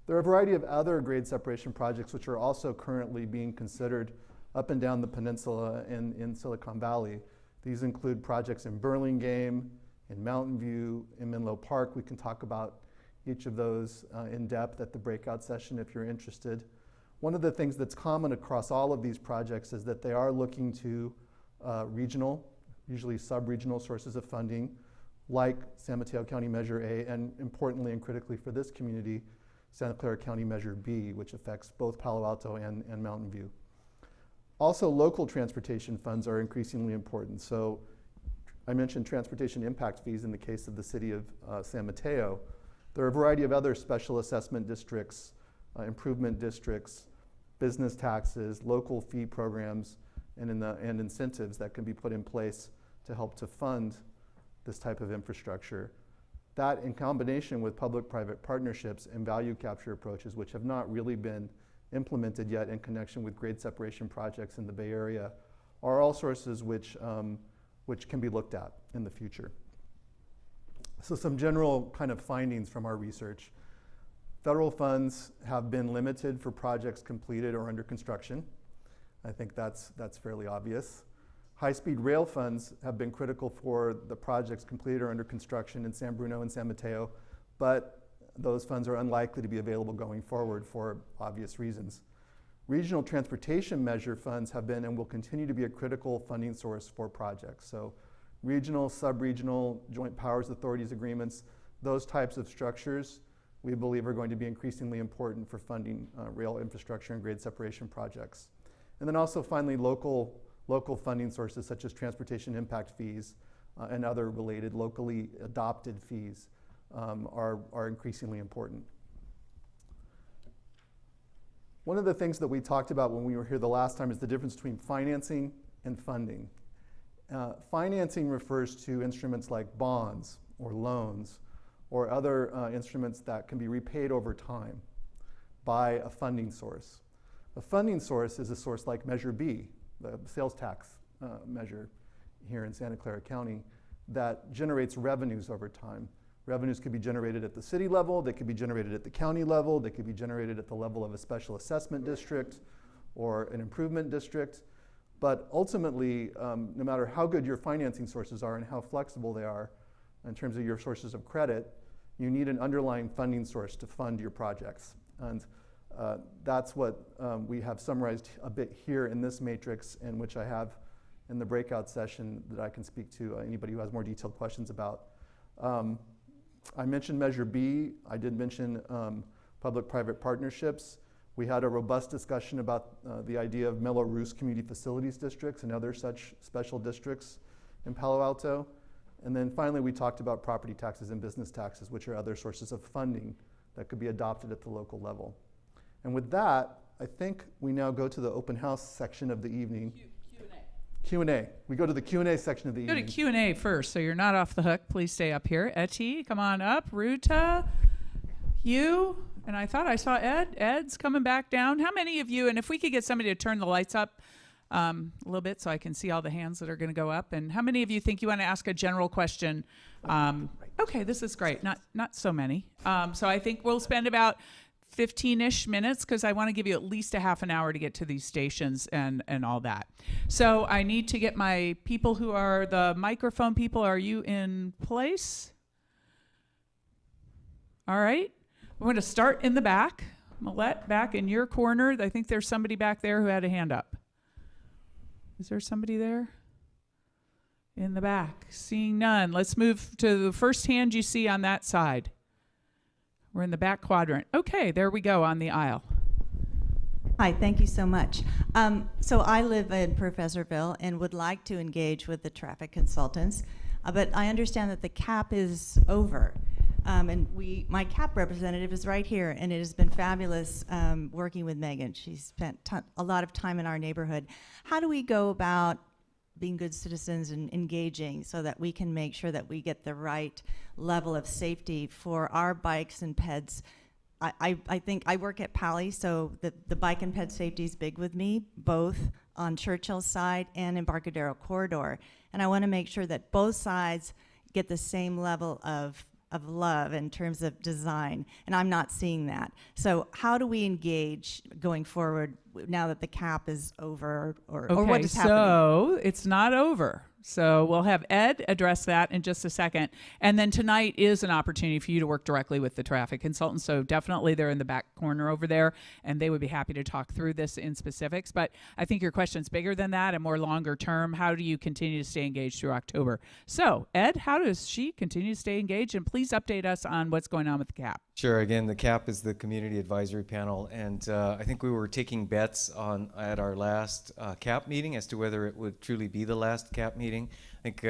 Speaker 11: There are a variety of other grade separation projects which are also currently being considered up and down the peninsula and in Silicon Valley. These include projects in Burlingame, in Mountain View, in Menlo Park. We can talk about each of those in depth at the breakout session if you're interested. One of the things that's common across all of these projects is that they are looking to regional, usually sub-regional sources of funding, like San Mateo County Measure A, and importantly and critically for this community, Santa Clara County Measure B, which affects both Palo Alto and Mountain View. Also, local transportation funds are increasingly important. So I mentioned transportation impact fees in the case of the city of San Mateo. There are a variety of other special assessment districts, improvement districts, business taxes, local fee programs, and incentives that can be put in place to help to fund this type of infrastructure. That, in combination with public-private partnerships and value capture approaches, which have not really been implemented yet in connection with grade separation projects in the Bay Area, are all sources which can be looked at in the future. So some general kind of findings from our research. Federal funds have been limited for projects completed or under construction. I think that's fairly obvious. High-speed rail funds have been critical for the projects completed or under construction in San Bruno and San Mateo, but those funds are unlikely to be available going forward for obvious reasons. Regional transportation measure funds have been and will continue to be a critical funding source for projects. So regional, sub-regional, joint powers authorities agreements, those types of structures we believe are going to be increasingly important for funding rail infrastructure and grade separation projects. And then also finally local funding sources such as transportation impact fees and other related locally adopted fees are increasingly important. One of the things that we talked about when we were here the last time is the difference between financing and funding. Financing refers to instruments like bonds or loans or other instruments that can be repaid over time by a funding source. A funding source is a source like Measure B, the sales tax measure here in Santa Clara County, that generates revenues over time. Revenues could be generated at the city level, they could be generated at the county level, they could be generated at the level of a special assessment district or an improvement district. But ultimately, no matter how good your financing sources are and how flexible they are in terms of your sources of credit, you need an underlying funding source to fund your projects. And that's what we have summarized a bit here in this matrix, and which I have in the breakout session that I can speak to anybody who has more detailed questions about. I mentioned Measure B. I did mention public-private partnerships. We had a robust discussion about the idea of Mello-Roos community facilities districts and other such special districts in Palo Alto. And then finally, we talked about property taxes and business taxes, which are other sources of funding that could be adopted at the local level. And with that, I think we now go to the open house section of the evening. Q&A. We go to the Q&A section of the evening.
Speaker 1: Go to Q&A first, so you're not off the hook. Please stay up here. Etty, come on up. Ruta, you, and I thought I saw Ed. Ed's coming back down. How many of you, and if we could get somebody to turn the lights up a little bit so I can see all the hands that are going to go up, and how many of you think you want to ask a general question? Okay, this is great. Not so many. So I think we'll spend about 15-ish minutes because I want to give you at least a half an hour to get to these stations and all that. So I need to get my people who are the microphone people. Are you in place? All right. We're going to start in the back. Millette, back in your corner. I think there's somebody back there who had a hand up. Is there somebody there? In the back. Seeing none. Let's move to the first hand you see on that side. We're in the back quadrant. Okay, there we go on the aisle.
Speaker 12: Hi, thank you so much. So I live in Professorville and would like to engage with the traffic consultants, but I understand that the cap is over. And my CAP representative is right here, and it has been fabulous working with Megan. She's spent a lot of time in our neighborhood. How do we go about being good citizens and engaging so that we can make sure that we get the right level of safety for our bikes and peds I think I work at Pali, so the bike and ped safety is big with me, both on Churchill side and Embarcadero corridor. And I want to make sure that both sides get the same level of love in terms of design, and I'm not seeing that. So how do we engage going forward now that the cap is over, or what is happening?
Speaker 1: So it's not over. So we'll have Ed address that in just a second. And then tonight is an opportunity for you to work directly with the traffic consultants. So definitely they're in the back corner over there, and they would be happy to talk through this in specifics. But I think your question's bigger than that and more longer term. How do you continue to stay engaged through October? So Ed, how does she continue to stay engaged? And please update us on what's going on with the CAP.
Speaker 6: Sure. Again, the CAP is the Community Advisory Panel, and I think we were taking bets at our last CAP meeting as to whether it would truly be the last CAP meeting. I think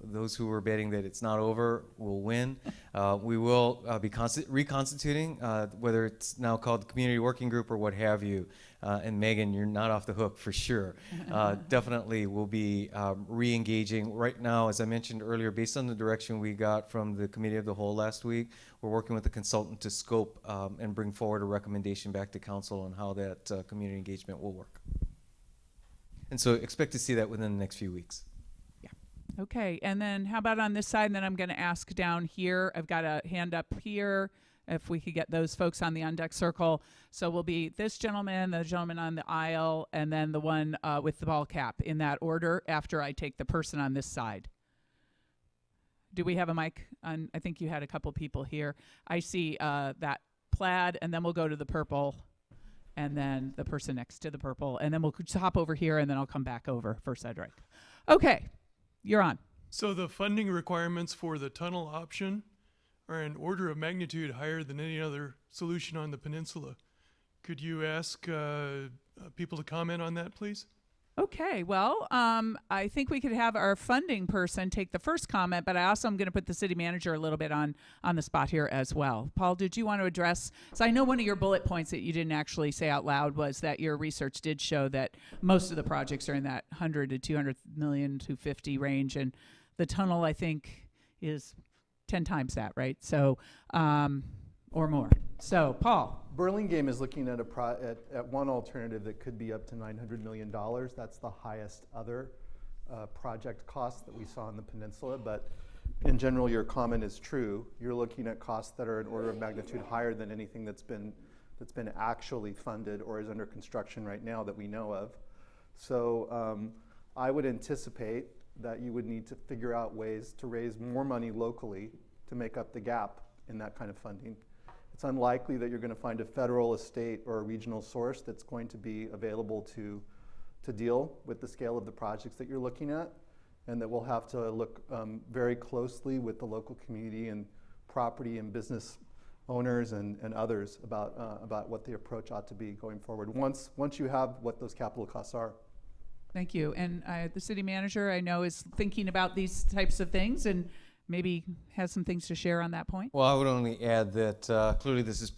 Speaker 6: those who were betting that it's not over will win. We will be reconstituting, whether it's now called the Community Working Group or what have you. And Megan, you're not off the hook for sure. Definitely we'll be re-engaging. Right now, as I mentioned earlier, based on the direction we got from the Committee of the Whole last week, we're working with the consultant to scope and bring forward a recommendation back to council on how that community engagement will work. And so expect to see that within the next few weeks.
Speaker 1: Okay, and then how about on this side? And then I'm going to ask down here. I've got a hand up here. If we could get those folks on the on-deck circle. So we'll be this gentleman, the gentleman on the aisle, and then the one with the ball cap in that order after I take the person on this side. Do we have a mic? I think you had a couple people here. I see that plaid, and then we'll go to the purple, and then the person next to the purple, and then we'll just hop over here, and then I'll come back over for Cedric. Okay. You're on.
Speaker 13: So the funding requirements for the tunnel option are an order of magnitude higher than any other solution on the peninsula. Could you ask people to comment on that, please?
Speaker 1: Okay, well, I think we could have our funding person take the first comment, but I also am going to put the city manager a little bit on the spot here as well. Paul, did you want to address? So I know one of your bullet points that you didn't actually say out loud was that your research did show that most of the projects are in that 100 to 200 million to 50 range, and the tunnel, I think, is 10 times that, right? So, or more. So, Paul.
Speaker 11: Burlingame is looking at at one alternative that could be up to $900 million. That's the highest other project cost that we saw on the peninsula. But in general, your comment is true. You're looking at costs that are an order of magnitude higher than anything that's been actually funded or is under construction right now that we know of. So I would anticipate that you would need to figure out ways to raise more money locally to make up the gap in that kind of funding. It's unlikely that you're going to find a federal, a state, or a regional source that's going to be available to deal with the scale of the projects that you're looking at, and that we'll have to look very closely with the local community and property and business owners and others about what the approach ought to be going forward once you have what those capital costs are.
Speaker 1: Thank you. And the city manager, I know, is thinking about these types of things and maybe has some things to share on that point.
Speaker 6: Well, I would only add that clearly this is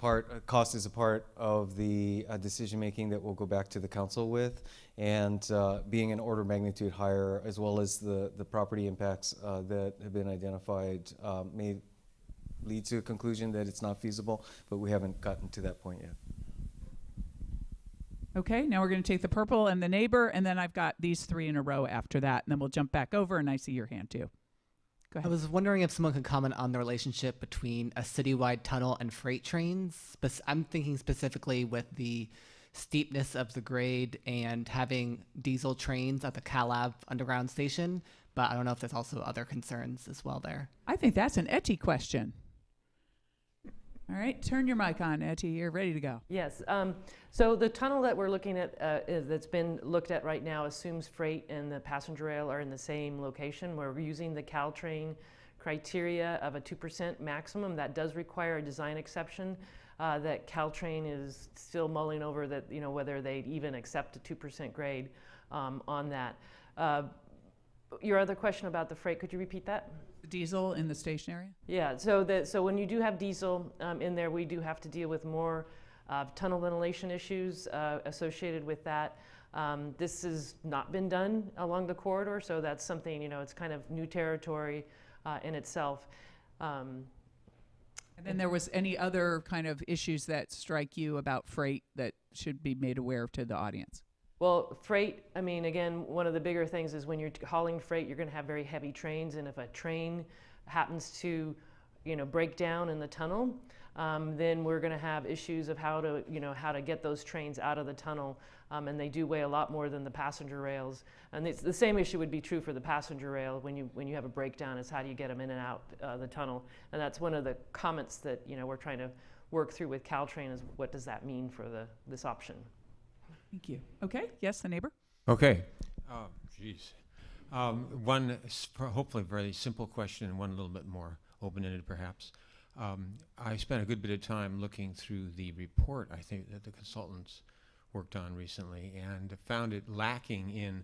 Speaker 6: cost is a part of the decision making that we'll go back to the council with, and being an order of magnitude higher, as well as the property impacts that have been identified may lead to a conclusion that it's not feasible, but we haven't gotten to that point yet.
Speaker 1: Okay, now we're going to take the purple and the neighbor, and then I've got these three in a row after that, and then we'll jump back over, and I see your hand too. Go ahead.
Speaker 14: I was wondering if someone could comment on the relationship between a citywide tunnel and freight trains. I'm thinking specifically with the steepness of the grade and having diesel trains at the Calab underground station, but I don't know if there's also other concerns as well there.
Speaker 1: I think that's an Etty question. All right, turn your mic on, Etty. You're ready to go.
Speaker 7: Yes. So the tunnel that we're looking at, that's been looked at right now, assumes freight and the passenger rail are in the same location. We're using the Caltrain criteria of a 2% maximum. That does require a design exception that Caltrain is still mulling over, that whether they even accept a 2% grade on that. Your other question about the freight, could you repeat that?
Speaker 1: Diesel in the station area?
Speaker 7: Yeah, so when you do have diesel in there, we do have to deal with more tunnel ventilation issues associated with that. This has not been done along the corridor, so that's something, it's kind of new territory in itself.
Speaker 1: And then there was any other kind of issues that strike you about freight that should be made aware to the audience?
Speaker 7: Well, freight, I mean, again, one of the bigger things is when you're hauling freight, you're going to have very heavy trains, and if a train happens to, break down in the tunnel, then we're going to have issues of how to get those trains out of the tunnel, and they do weigh a lot more than the passenger rails. And the same issue would be true for the passenger rail when you have a breakdown, is how do you get them in and out the tunnel? And that's one of the comments that we're trying to work through with Caltrain, is what does that mean for this option?
Speaker 1: Thank you. Okay, yes, the neighbor?
Speaker 15: Okay. Geez. One hopefully very simple question and one a little bit more open-ended perhaps. I spent a good bit of time looking through the report I think that the consultants worked on recently and found it lacking in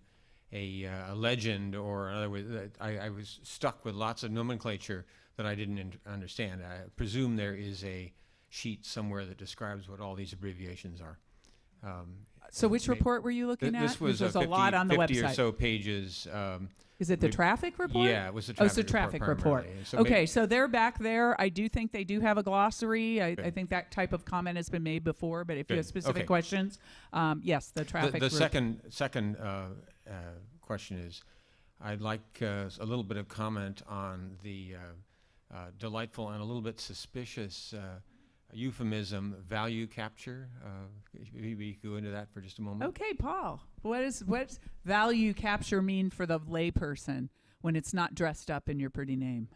Speaker 15: a legend, or in other words, I was stuck with lots of nomenclature that I didn't understand. I presume there is a sheet somewhere that describes what all these abbreviations are.
Speaker 1: So which report were you looking at?
Speaker 15: This was
Speaker 1: There's
Speaker 15: 50,
Speaker 1: a lot on the
Speaker 15: 50
Speaker 1: website.
Speaker 15: or so pages.
Speaker 1: Is it the traffic report?
Speaker 15: Yeah, it was the
Speaker 1: Oh, it's
Speaker 15: traffic
Speaker 1: the
Speaker 15: report.
Speaker 1: traffic report.
Speaker 15: primarily. So
Speaker 1: Okay, so they're back there. I do think they do have a glossary. I think that type of comment has been made before, but if you have
Speaker 15: Good.
Speaker 1: specific
Speaker 15: Okay.
Speaker 1: questions, yes, the traffic.
Speaker 15: The second question is, I'd like a little bit of comment on the delightful and a little bit suspicious euphemism, value capture. We go into that for just a moment.
Speaker 1: Okay, Paul, what's value capture mean for the layperson when it's not dressed up in your pretty name?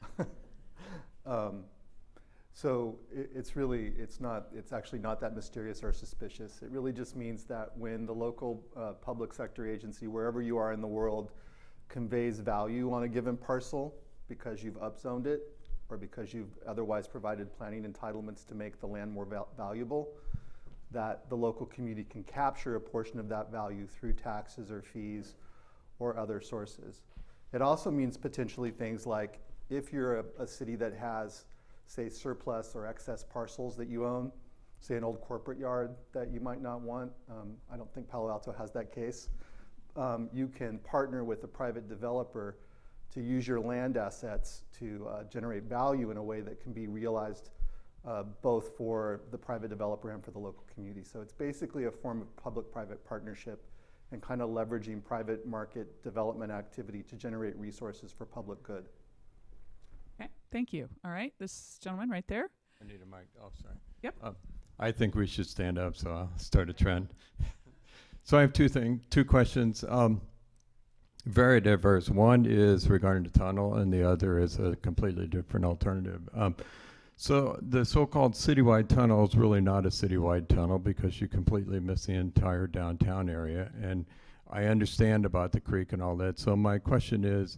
Speaker 11: So it's actually not that mysterious or suspicious. It really just means that when the local public sector agency, wherever you are in the world, conveys value on a given parcel because you've upzoned it or because you've otherwise provided planning entitlements to make the land more valuable, that the local community can capture a portion of that value through taxes or fees or other sources. It also means potentially things like if you're a city that has, say, surplus or excess parcels that you own, say an old corporate yard that you might not want. I don't think Palo Alto has that case. You can partner with a private developer to use your land assets to generate value in a way that can be realized both for the private developer and for the local community. So it's basically a form of public-private partnership and kind of leveraging private market development activity to generate resources for public good.
Speaker 1: Okay, thank you. All right, this gentleman right there.
Speaker 4: I need a mic. Oh, sorry.
Speaker 1: Yep.
Speaker 4: I think we should stand up, so I'll start a trend. So I have two questions. Very diverse. One is regarding the tunnel, and the other is a completely different alternative. So the so-called citywide tunnel is really not a citywide tunnel because you completely miss the entire downtown area. And I understand about the creek and all that. So my question is,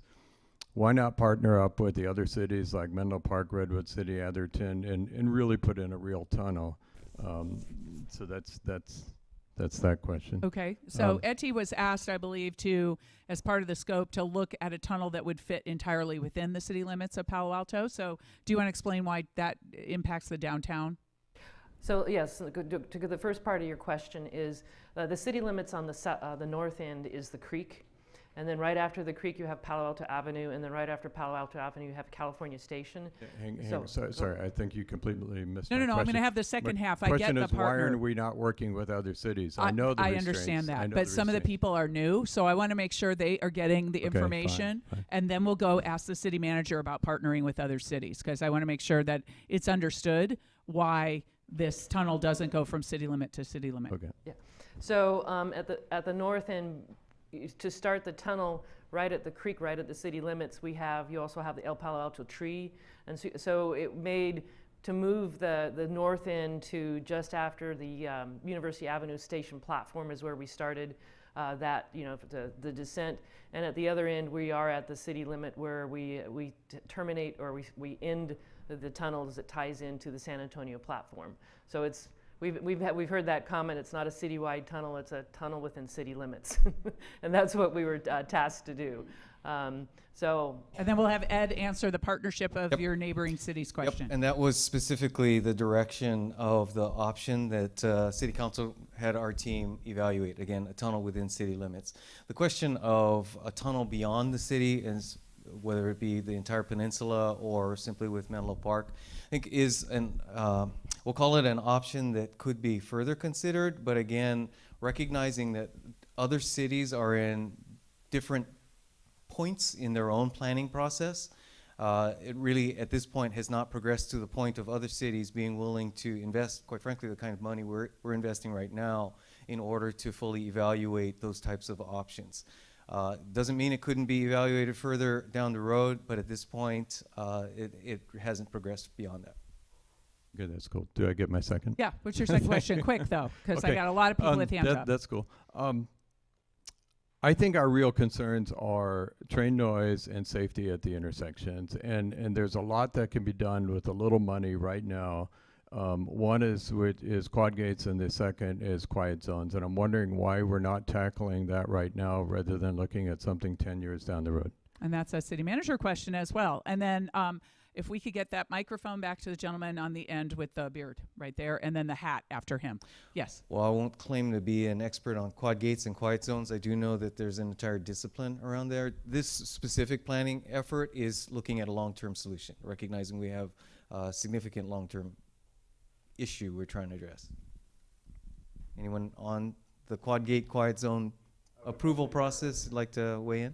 Speaker 4: why not partner up with the other cities like Menlo Park, Redwood City, Atherton, and really put in a real tunnel? So that's that question.
Speaker 1: Okay, so Etty was asked, I believe, as part of the scope, to look at a tunnel that would fit entirely within the city limits of Palo Alto. So do you want to explain why that impacts the downtown?
Speaker 7: So yes, to the first part of your question is the city limits on the north end is the creek. And then right after the creek, you have Palo Alto Avenue, and then right after Palo Alto Avenue, you have California Station.
Speaker 4: Sorry, I think you completely missed my
Speaker 1: No,
Speaker 4: question.
Speaker 1: I'm going to have the second half. I get
Speaker 4: question
Speaker 1: the
Speaker 4: is, why
Speaker 1: partner.
Speaker 4: are we not working with other cities? I know the
Speaker 1: I
Speaker 4: restraints.
Speaker 1: understand
Speaker 4: I
Speaker 1: that,
Speaker 4: know
Speaker 1: but
Speaker 4: the
Speaker 1: some of the
Speaker 4: restraints.
Speaker 1: people are new, so I want to make sure they are getting the
Speaker 4: Okay,
Speaker 1: information,
Speaker 4: fine.
Speaker 1: and then we'll go ask the city manager about partnering with other cities, because I want to make sure that it's understood why this tunnel doesn't go from city limit to city limit.
Speaker 4: Okay.
Speaker 7: Yeah. So at the north end, to start the tunnel right at the creek, right at the city limits, you also have the El Palo Alto tree, and so it made to move the north end to just after the University Avenue station platform is where we started the descent, and at the other end we are at the city limit where we terminate or we end the tunnel as it ties into the San Antonio platform. So it's We've heard that comment. It's not a citywide tunnel; it's a tunnel within city limits, and that's what we were tasked to do. And
Speaker 1: then we'll have Ed answer the partnership of your neighboring cities question.
Speaker 6: Yep. And that was specifically the direction of the option that City Council had our team evaluate. Again, a tunnel within city limits. The question of a tunnel beyond the city is whether it be the entire peninsula or simply with Menlo Park, I think is we'll call it an option that could be further considered, but again, recognizing that other cities are in different points in their own planning process. It really, at this point, has not progressed to the point of other cities being willing to invest, quite frankly, the kind of money we're investing right now in order to fully evaluate those types of options. Doesn't mean it couldn't be evaluated further down the road, but at this point, it hasn't progressed beyond that.
Speaker 4: Good, that's cool. Do I get my second?
Speaker 1: Yeah, what's your second question? Quick, though, because I got a lot of people with hands up.
Speaker 4: That's cool. I think our real concerns are train noise and safety at the intersections, and there's a lot that can be done with a little money right now. One is quad gates, and the second is quiet zones, and I'm wondering why we're not tackling that right now rather than looking at something 10 years down the road.
Speaker 1: And that's a city manager question as well. And then if we could get that microphone back to the gentleman on the end with the beard right there, and then the hat after him. Yes.
Speaker 6: Well, I won't claim to be an expert on quad gates and quiet zones. I do know that there's an entire discipline around there. This specific planning effort is looking at a long-term solution, recognizing we have a significant long-term issue we're trying to address. Anyone on the quad gate, quiet zone approval process like to weigh in?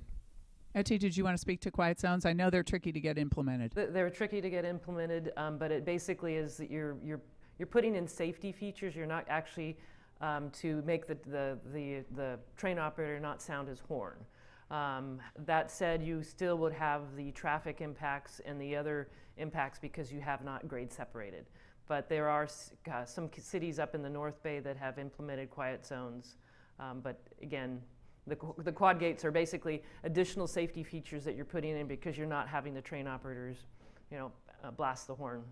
Speaker 1: Etty, did you want to speak to quiet zones? I know they're tricky to get implemented.
Speaker 7: They're tricky to get implemented, but it basically is that you're putting in safety features. You're not actually to make the train operator not sound his horn. That said, you still would have the traffic impacts and the other impacts because you have not grade separated. But there are some cities up in the North Bay that have implemented quiet zones. But again, the quad gates are basically additional safety features that you're putting in because you're not having the train operators, blast the horn.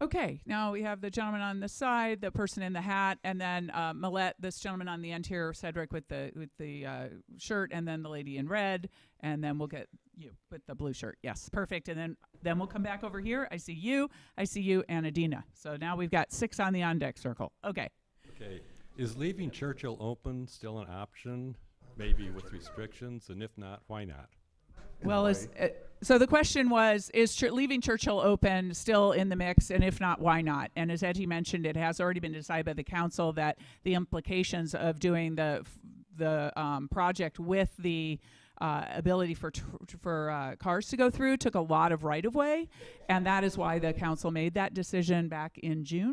Speaker 1: Okay, now we have the gentleman on the side, the person in the hat, and then Millette, this gentleman on the end here, Cedric with the shirt, and then the lady in red, and then we'll get you with the blue shirt. Yes, perfect. And then we'll come back over here. I see you, and Adina. So now we've got 6 on the on-deck circle. Okay.
Speaker 16: Okay. Is leaving Churchill open still an option, maybe with restrictions? And if not, why not?
Speaker 1: Well, so the question was, is leaving Churchill open still in the mix? And if not, why not? And as Etty mentioned, it has already been decided by the council that the implications of doing the project with the ability for cars to go through took a lot of right-of-way. And that is why the council made that decision back in June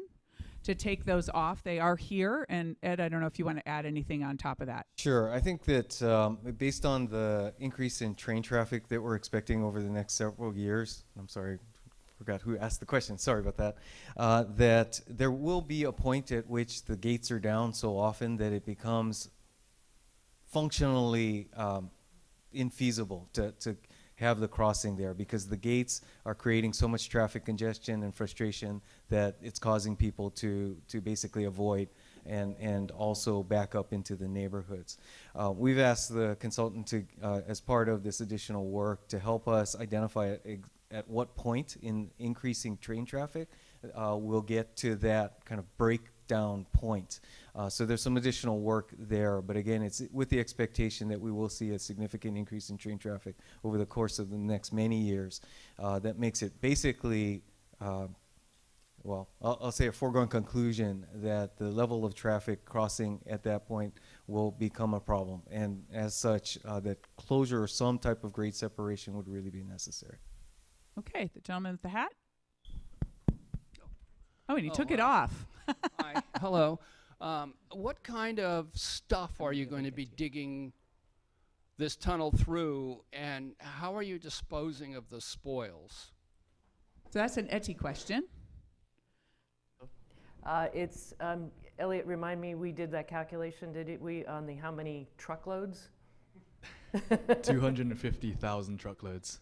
Speaker 1: to take those off. They are here. And Ed, I don't know if you want to add anything on top of that.
Speaker 6: Sure. I think that based on the increase in train traffic that we're expecting over the next several years, I'm sorry, forgot who asked the question, sorry about that, that there will be a point at which the gates are down so often that it becomes functionally infeasible to have the crossing there, because the gates are creating so much traffic congestion and frustration that it's causing people to basically avoid and also back up into the neighborhoods. We've asked the consultant to, as part of this additional work, to help us identify at what point in increasing train traffic we'll get to that kind of breakdown point. So there's some additional work there, but again, it's with the expectation that we will see a significant increase in train traffic over the course of the next many years. That makes it basically, well, I'll say a foregone conclusion that the level of traffic crossing at that point will become a problem. And as such, that closure or some type of grade separation would really be necessary.
Speaker 1: Okay, the gentleman with the hat. Oh, and he took it off.
Speaker 10: Hi, hello. What kind of stuff are you going to be digging this tunnel through, and how are you disposing of the spoils?
Speaker 1: So that's an Etty question.
Speaker 7: It's, Elliot, remind me, we did that calculation, did we, on the how many truckloads?
Speaker 17: 250,000 truckloads.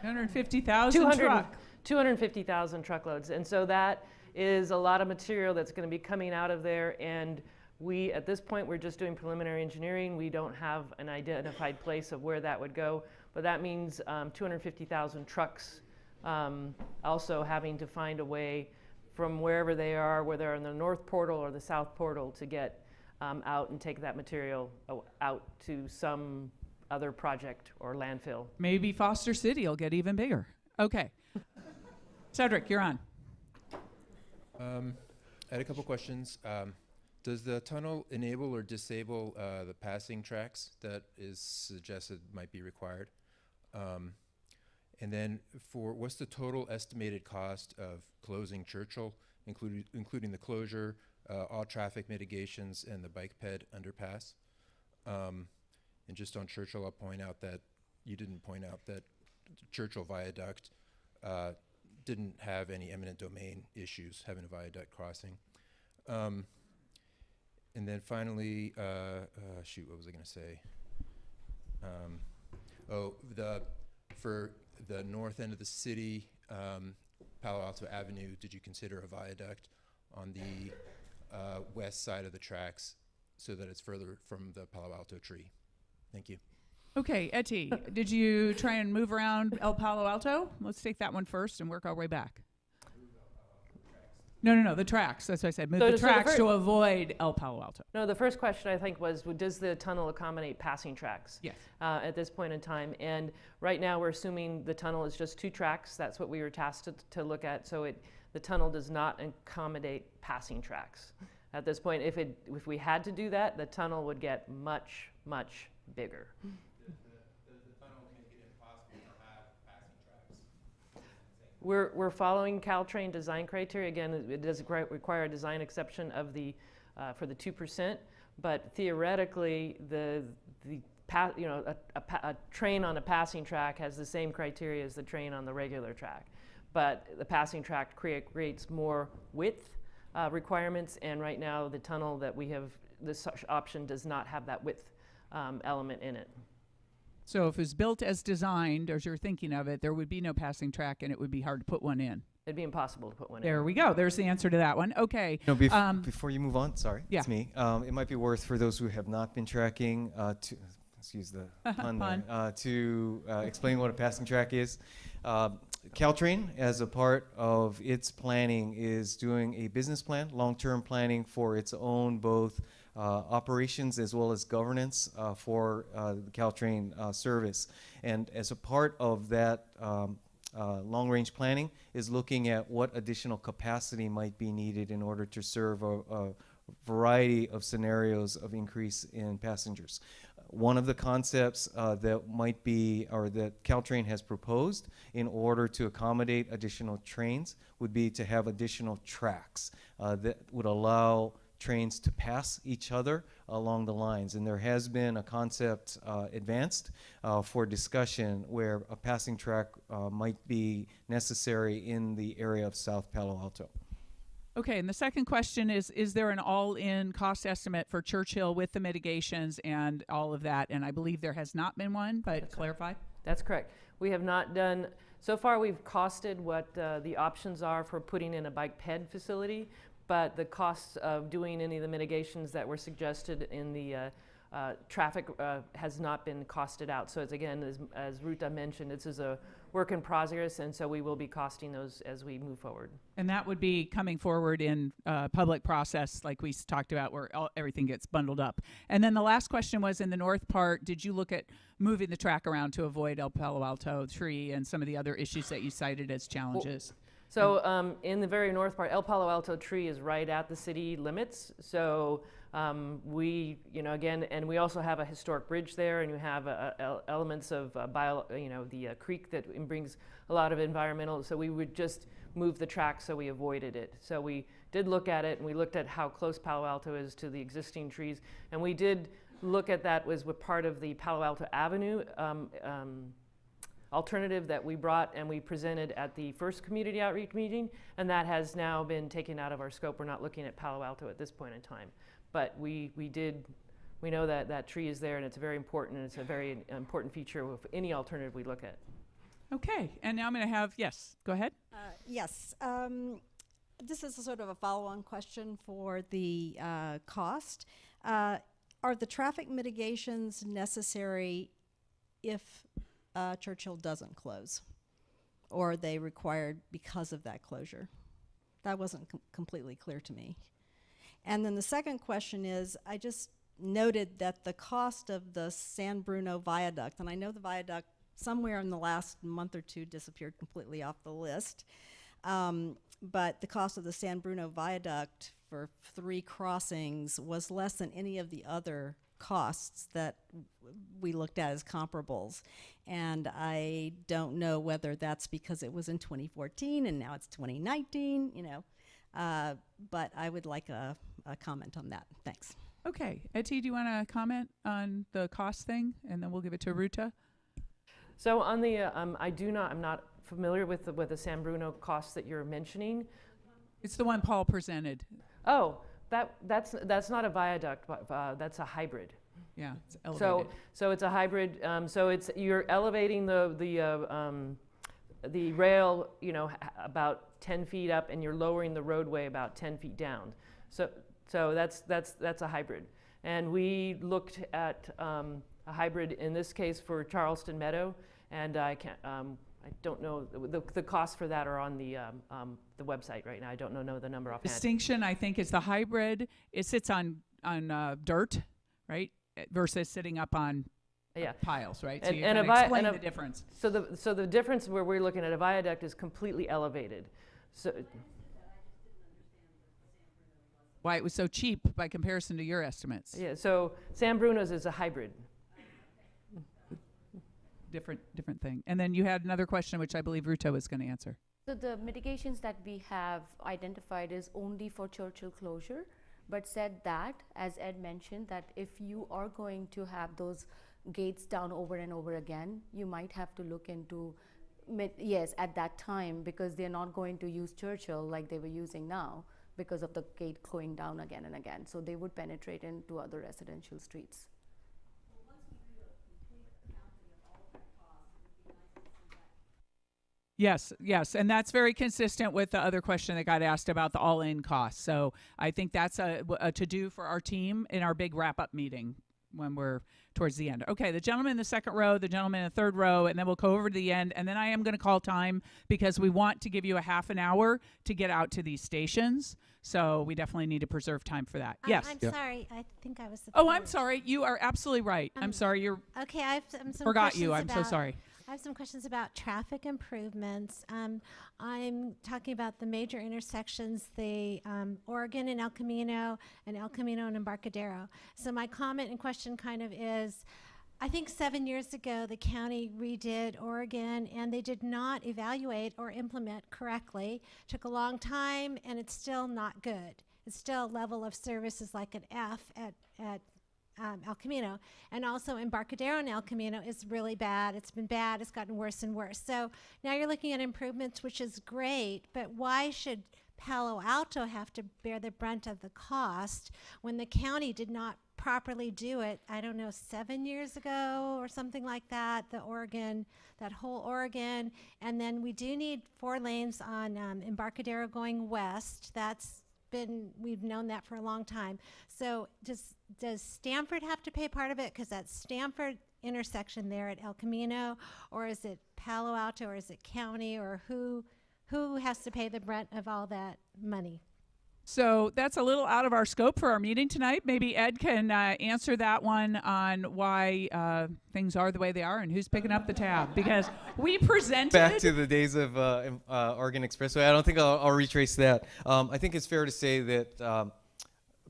Speaker 1: 250,000 trucks.
Speaker 7: 250,000 truckloads. And so that is a lot of material that's going to be coming out of there. And we, at this point, we're just doing preliminary engineering. We don't have an identified place of where that would go. But that means 250,000 trucks also having to find a way from wherever they are, whether they're in the north portal or the south portal, to get out and take that material out to some other project or landfill.
Speaker 1: Maybe Foster City will get even bigger. Okay. Cedric, you're on.
Speaker 18: I had a couple questions. Does the tunnel enable or disable the passing tracks that is suggested might be required? And then what's the total estimated cost of closing Churchill, including the closure, all traffic mitigations, and the bike ped underpass? And just on Churchill, I'll point out that you didn't point out that Churchill Viaduct didn't have any eminent domain issues having a viaduct crossing. And then finally, shoot, what was I going to say? For the north end of the city, Palo Alto Avenue, did you consider a viaduct on the west side of the tracks so that it's further from the Palo Alto tree? Thank you.
Speaker 1: Okay, Etty, did you try and move around El Palo Alto? Let's take that one first and work our way back. No, the tracks. That's what I said. Move the tracks to avoid El Palo Alto.
Speaker 7: No, the first question I think was, does the tunnel accommodate passing tracks?
Speaker 1: Yes.
Speaker 7: At this point in time. And right now we're assuming the tunnel is just 2 tracks. That's what we were tasked to look at. So the tunnel does not accommodate passing tracks. At this point, if we had to do that, the tunnel would get much, much bigger.
Speaker 18: Does the tunnel make it impossible to have passing tracks?
Speaker 7: We're following Caltrain design criteria. Again, it does require a design exception of for the 2%, but theoretically, a train on a passing track has the same criteria as the train on the regular track, but the passing track creates more width requirements, and right now the tunnel that we have, this option does not have that width element in it.
Speaker 1: So if it's built as designed, as you're thinking of it, there would be no passing track and it would be hard to put one in.
Speaker 7: It'd be impossible to put one in.
Speaker 1: There we go. There's the answer to that one. Okay.
Speaker 6: No, before you move on, sorry,
Speaker 1: yeah.
Speaker 6: It's me. It might be worth for those who have not been tracking to, excuse the pun there, to explain what a passing track is. Caltrain, as a part of its planning, is doing a business plan, long-term planning for its own both operations as well as governance for the Caltrain service. And as a part of that long-range planning is looking at what additional capacity might be needed in order to serve a variety of scenarios of increase in passengers. One of the concepts that might be, or that Caltrain has proposed in order to accommodate additional trains would be to have additional tracks that would allow trains to pass each other along the lines. And there has been a concept advanced for discussion where a passing track might be necessary in the area of South Palo Alto.
Speaker 1: Okay, and the second question is there an all-in cost estimate for Churchill with the mitigations and all of that? And I believe there has not been one, but
Speaker 7: That's
Speaker 1: clarify.
Speaker 7: Right. That's correct. We have not done, so far we've costed what the options are for putting in a bike ped facility, but the costs of doing any of the mitigations that were suggested in the traffic has not been costed out. So it's, again, as Ruta mentioned, this is a work in progress, and so we will be costing those as we move forward.
Speaker 1: And that would be coming forward in public process like we talked about, where everything gets bundled up. And then the last question was, in the north part, did you look at moving the track around to avoid El Palo Alto tree and some of the other issues that you cited as challenges?
Speaker 7: So in the very north part, El Palo Alto tree is right at the city limits. So we, again, and we also have a historic bridge there, and you have elements of the creek that brings a lot of environmental. So we would just move the track so we avoided it. So we did look at it, and we looked at how close Palo Alto is to the existing trees, and we did look at that was with part of the Palo Alto Avenue alternative that we brought and we presented at the first community outreach meeting, and that has now been taken out of our scope. We're not looking at Palo Alto at this point in time, but we know that that tree is there, and it's very important, and it's a very important feature of any alternative we look at.
Speaker 1: Okay, and now I'm going to have, yes, go ahead.
Speaker 19: Yes, this is a sort of a follow-on question for the cost. Are the traffic mitigations necessary if Churchill doesn't close, or are they required because of that closure? That wasn't completely clear to me. And then the second question is, I just noted that the cost of the San Bruno viaduct, and I know the viaduct somewhere in the last month or two disappeared completely off the list, but the cost of the San Bruno viaduct for 3 crossings was less than any of the other costs that we looked at as comparables. And I don't know whether that's because it was in 2014 and now it's 2019, you know, but I would like a comment on that. Thanks.
Speaker 1: Okay, Etty, do you want to comment on the cost thing, and then we'll give it to Ruta?
Speaker 7: So on the, I'm not familiar with the San Bruno costs that you're mentioning.
Speaker 1: It's the one Paul presented.
Speaker 7: Oh, that's not a viaduct, but that's a hybrid.
Speaker 1: Yeah, it's elevated.
Speaker 7: So it's a hybrid. So you're elevating the rail, you know, about 10 feet up, and you're lowering the roadway about 10 feet down. So that's a hybrid. And we looked at a hybrid in this case for Charleston Meadow, and I don't know the costs for that are on the website right now. I don't know the number offhand.
Speaker 1: Distinction, I think, is the hybrid. It sits on dirt, right, versus sitting up on piles, right? So you can explain the difference.
Speaker 7: So the difference where we're looking at a viaduct is completely elevated. So
Speaker 1: why it was so cheap by comparison to your estimates.
Speaker 7: Yeah. So San Bruno's is a hybrid.
Speaker 1: Different thing. And then you had another question, which I believe Ruta was going to answer.
Speaker 9: So the mitigations that we have identified is only for Churchill closure, but said that, as Ed mentioned, that if you are going to have those gates down over and over again, you might have to look into, yes, at that time, because they're not going to use Churchill like they were using now because of the gate going down again and again. So they would penetrate into other residential streets.
Speaker 1: Yes, and that's very consistent with the other question that got asked about the all-in cost. So I think that's a to-do for our team in our big wrap-up meeting when we're towards the end. Okay, the gentleman in the second row, the gentleman in the third row, and then we'll go over to the end, and then I am going to call time because we want to give you a half an hour to get out to these stations. So we definitely need to preserve time for that. Yes.
Speaker 20: I'm sorry. I think I was.
Speaker 1: Oh, I'm sorry. You are absolutely right. I'm sorry. You're.
Speaker 20: Okay, I have some
Speaker 1: forgot you.
Speaker 20: questions
Speaker 1: I'm so sorry.
Speaker 20: I have some questions about traffic improvements. I'm talking about the major intersections, the Oregon and El Camino and Embarcadero. So my comment and question kind of is, I think 7 years ago the county redid Oregon and they did not evaluate or implement correctly. Took a long time and it's still not good. It's still level of service is like an F at El Camino, and also Embarcadero and El Camino is really bad. It's been bad. It's gotten worse and worse. So now you're looking at improvements, which is great, but why should Palo Alto have to bear the brunt of the cost when the county did not properly do it, I don't know, 7 years ago or something like that, that whole Oregon, and then we do need 4 lanes on Embarcadero going west. We've known that for a long time. So does Stanford have to pay part of it because that's Stanford intersection there at El Camino, or is it Palo Alto, or is it county, or who has to pay the brunt of all that money?
Speaker 1: So that's a little out of our scope for our meeting tonight. Maybe Ed can answer that one on why things are the way they are and who's picking up the tab. Because we presented...
Speaker 6: Back to the days of Oregon Expressway. I don't think I'll retrace that. I think it's fair to say that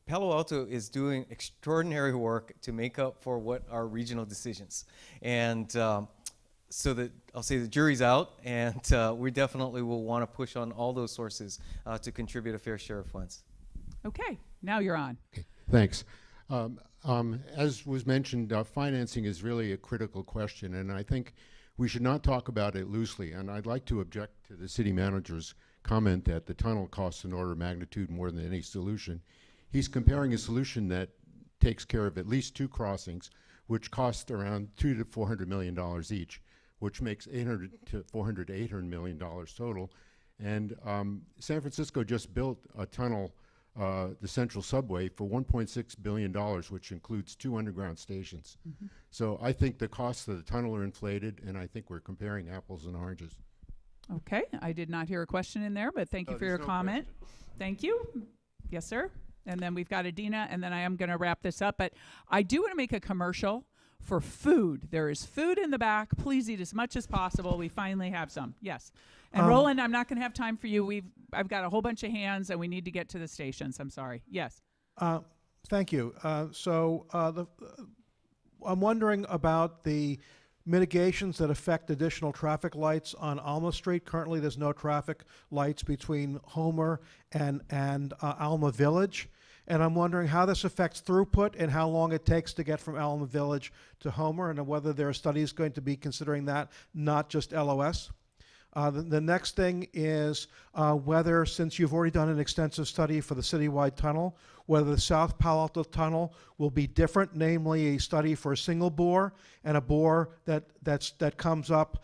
Speaker 6: Palo Alto is doing extraordinary work to make up for what are regional decisions. And so that I'll say the jury's out, and we definitely will want to push on all those sources to contribute a fair share of funds.
Speaker 1: Okay, now you're on.
Speaker 21: Okay, thanks. As was mentioned, financing is really a critical question, and I think we should not talk about it loosely. And I'd like to object to the city manager's comment that the tunnel costs an order of magnitude more than any solution. He's comparing a solution that takes care of at least 2 crossings, which cost around $200 to $400 million each, which makes $400 to $800 million total. And San Francisco just built a tunnel, the Central Subway, for $1.6 billion, which includes 2 underground stations. Mm-hmm. So I think the costs of the tunnel are inflated, and I think we're comparing apples and oranges.
Speaker 1: Okay, I did not hear a question in there, but thank you for your comment. Thank you. Yes, sir? And then we've got Adina, and then I am going to wrap this up. But I do want to make a commercial for food. There is food in the back. Please eat as much as possible. We finally have some. Yes. And Roland, I'm not going to have time for you. I've got a whole bunch of hands, and we need to get to the stations. I'm sorry. Yes.
Speaker 2: Thank you. I'm wondering about the mitigations that affect additional traffic lights on Alma Street. Currently, there's no traffic lights between Homer and Alma Village. And I'm wondering how this affects throughput and how long it takes to get from Alma Village to Homer, and whether there are studies going to be considering that, not just LOS. The next thing is whether, since you've already done an extensive study for the citywide tunnel, whether the South Palo Alto tunnel will be different, namely a study for a single bore and a bore that comes up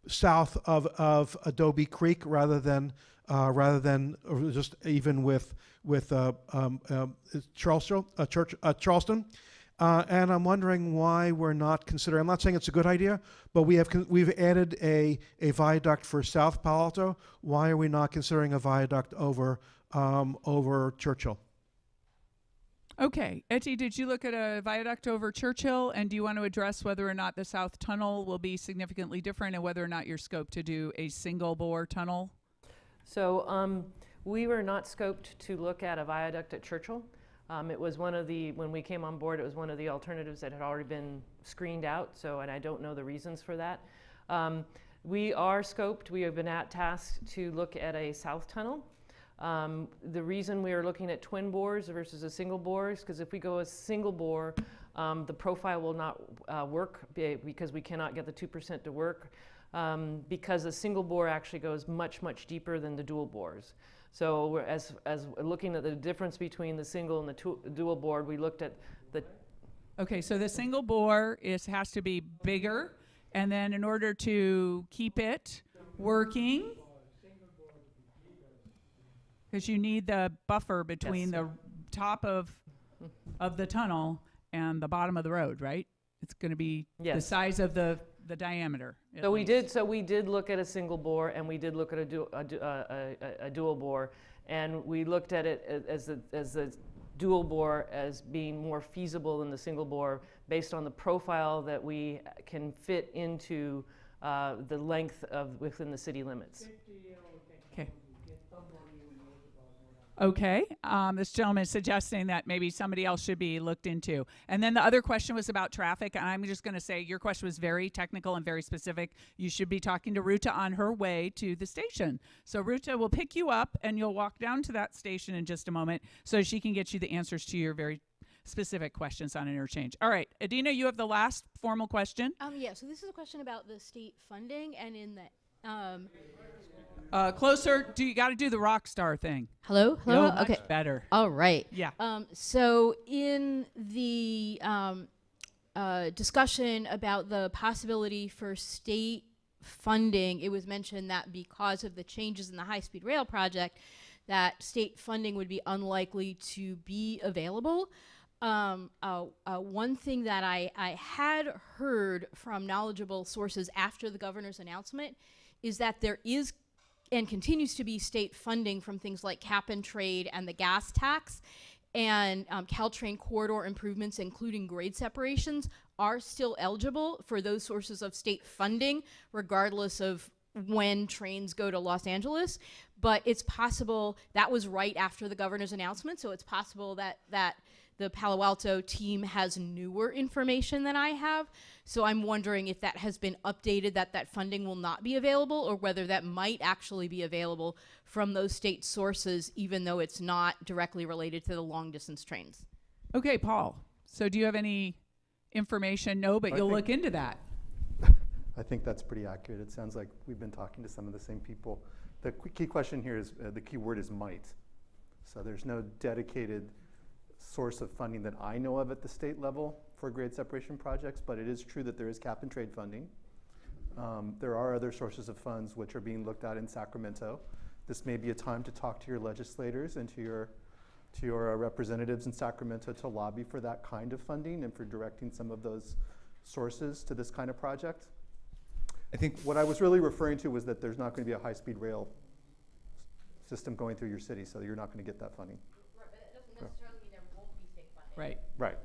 Speaker 2: south of Adobe Creek rather than just even with Charleston. And I'm wondering why we're not considering, I'm not saying it's a good idea, but we've added a viaduct for South Palo Alto. Why are we not considering a viaduct over Churchill?
Speaker 1: Okay. Etty, did you look at a viaduct over Churchill? And do you want to address whether or not the South Tunnel will be significantly different, and whether or not you're scoped to do a single bore tunnel?
Speaker 7: So we were not scoped to look at a viaduct at Churchill. It was one of the, when we came on board, it was one of the alternatives that had already been screened out, and I don't know the reasons for that. We are scoped, we have been tasked to look at a south tunnel. The reason we are looking at twin bores versus a single bore is because if we go a single bore, the profile will not work because we cannot get the 2% to work, because a single bore actually goes much, much deeper than the dual bores. So we're, as looking at the difference between the single and the dual bore, we looked at the...
Speaker 1: Okay, so the single bore has to be bigger, and then in order to keep it working, because you need the buffer between the top of the tunnel and the bottom of the road, right? It's going to be the size of the diameter.
Speaker 7: So we did look at a single bore, and we did look at a dual bore, and we looked at it as the dual bore as being more feasible than the single bore based on the profile that we can fit into the length of within the city limits.
Speaker 1: Okay. Okay, this gentleman is suggesting that maybe somebody else should be looked into. And then the other question was about traffic, and I'm just going to say your question was very technical and very specific. You should be talking to Ruta on her way to the station. So Ruta will pick you up, and you'll walk down to that station in just a moment so she can get you the answers to your very specific questions on interchange. All right, Adina, you have the last formal question.
Speaker 22: Yeah, so this is a question about the state funding, and in the...
Speaker 1: Closer. You got to do the rock star thing.
Speaker 22: Hello?
Speaker 1: No, much
Speaker 22: Okay.
Speaker 1: better.
Speaker 22: All right.
Speaker 1: Yeah.
Speaker 22: So in the discussion about the possibility for state funding, it was mentioned that because of the changes in the high-speed rail project, that state funding would be unlikely to be available. One thing that I had heard from knowledgeable sources after the governor's announcement is that there is and continues to be state funding from things like cap and trade and the gas tax, and Caltrain corridor improvements, including grade separations, are still eligible for those sources of state funding, regardless of when trains go to Los Angeles. But it's possible, that was right after the governor's announcement, so it's possible that the Palo Alto team has newer information than I have. So I'm wondering if that has been updated, that funding will not be available, or whether that might actually be available from those state sources, even though it's not directly related to the long distance trains.
Speaker 1: Okay, Paul. So do you have any information? No, but you'll look into that.
Speaker 11: I think that's pretty accurate. It sounds like we've been talking to some of the same people. The key question here is, the key word is might. So there's no dedicated source of funding that I know of at the state level for grade separation projects, but it is true that there is cap and trade funding. There are other sources of funds which are being looked at in Sacramento. This may be a time to talk to your legislators and to your representatives in Sacramento to lobby for that kind of funding and for directing some of those sources to this kind of project.
Speaker 6: I think
Speaker 11: what I was really referring to was that there's not going to be a high-speed rail system going through your city, so you're not going to get that funding.
Speaker 1: Right.
Speaker 11: Right.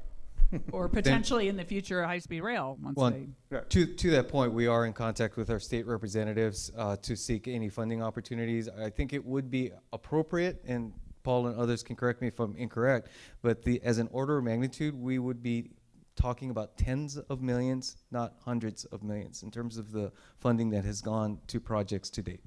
Speaker 1: Or potentially in the future, high-speed rail once
Speaker 6: Well,
Speaker 1: they.
Speaker 6: to that point, we are in contact with our state representatives to seek any funding opportunities. I think it would be appropriate, and Paul and others can correct me if I'm incorrect, but as an order of magnitude, we would be talking about tens of millions, not hundreds of millions, in terms of the funding that has gone to projects to date.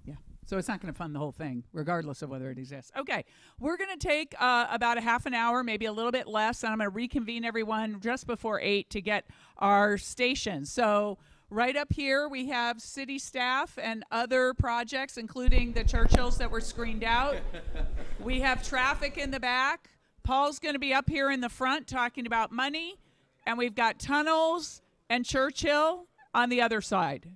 Speaker 1: Yeah. So it's not going to fund the whole thing, regardless of whether it exists. Okay. We're going to take about a half an hour, maybe a little bit less, and I'm going to reconvene everyone just before 8 to get our stations. So right up here, we have city staff and other projects, including the Churchills that were screened out. We have traffic in the back. Paul's going to be up here in the front talking about money, and we've got tunnels and Churchill on the other side.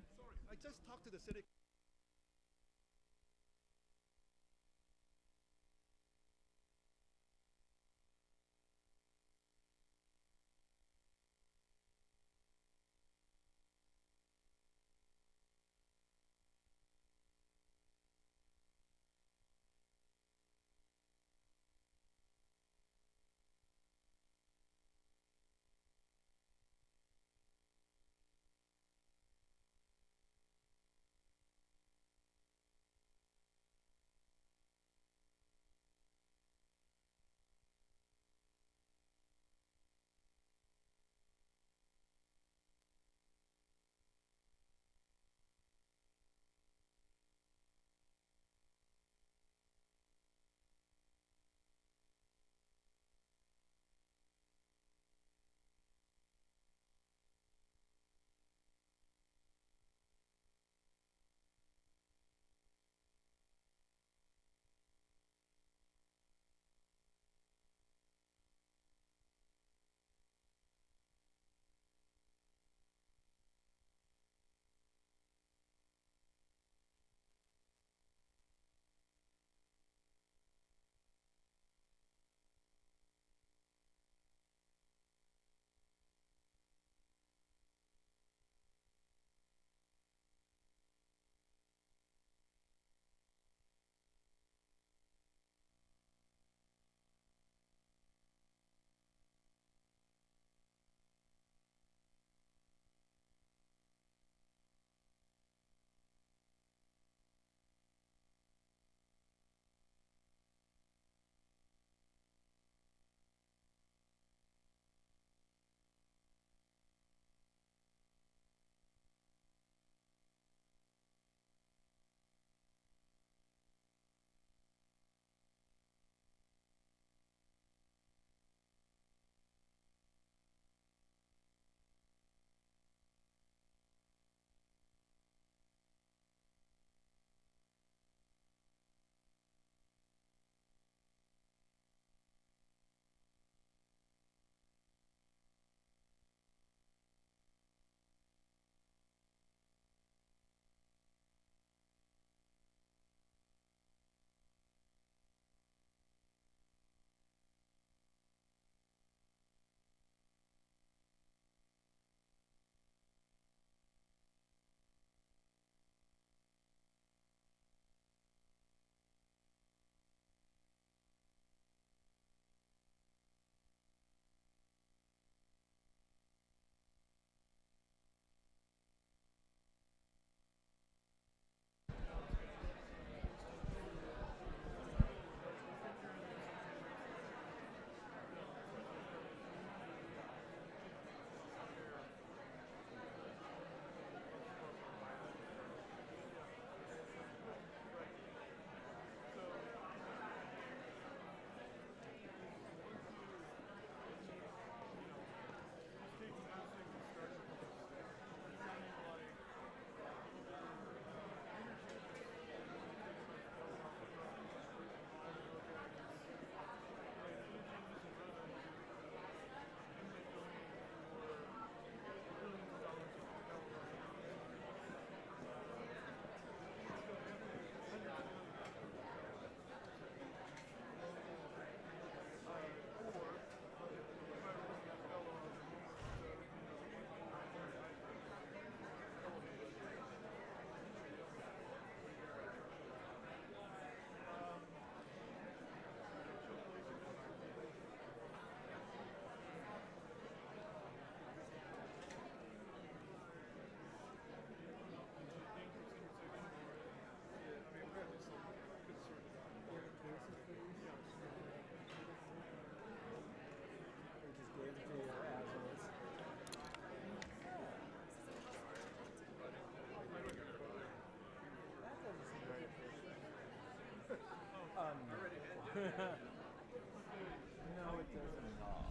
Speaker 3: No, it doesn't not.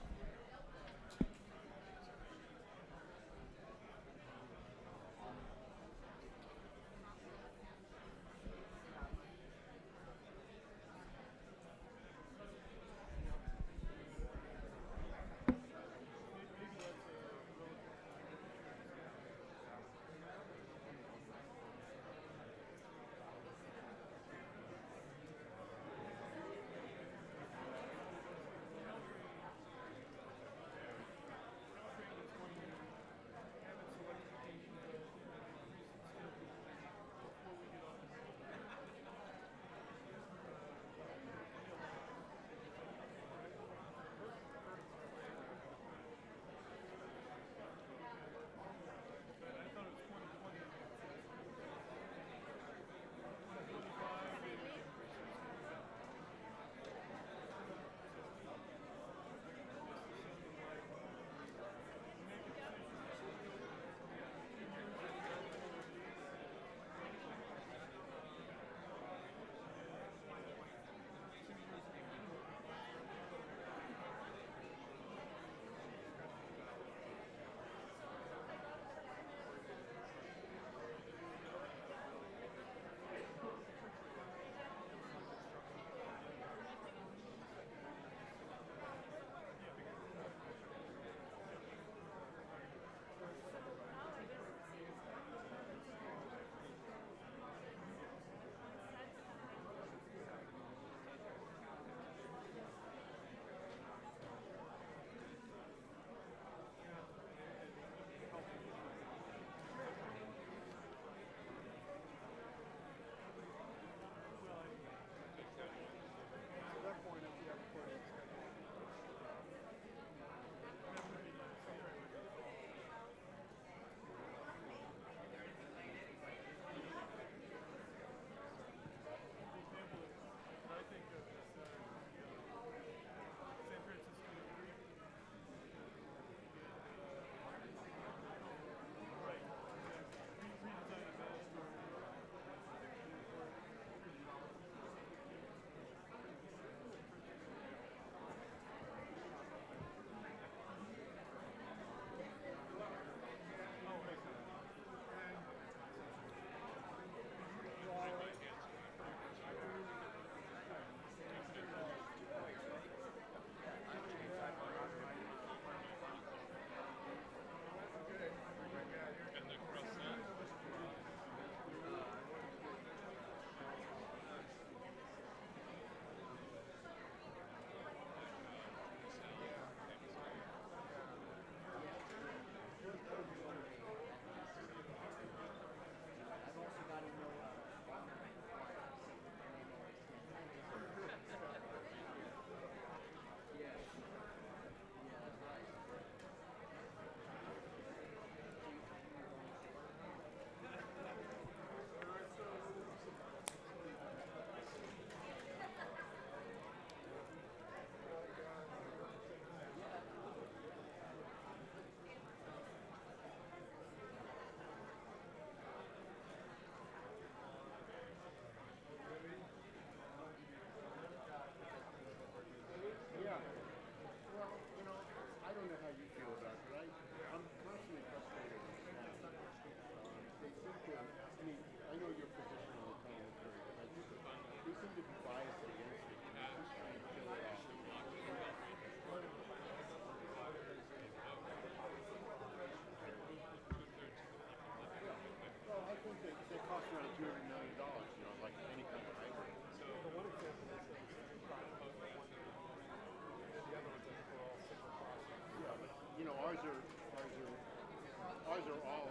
Speaker 21: Ours are all,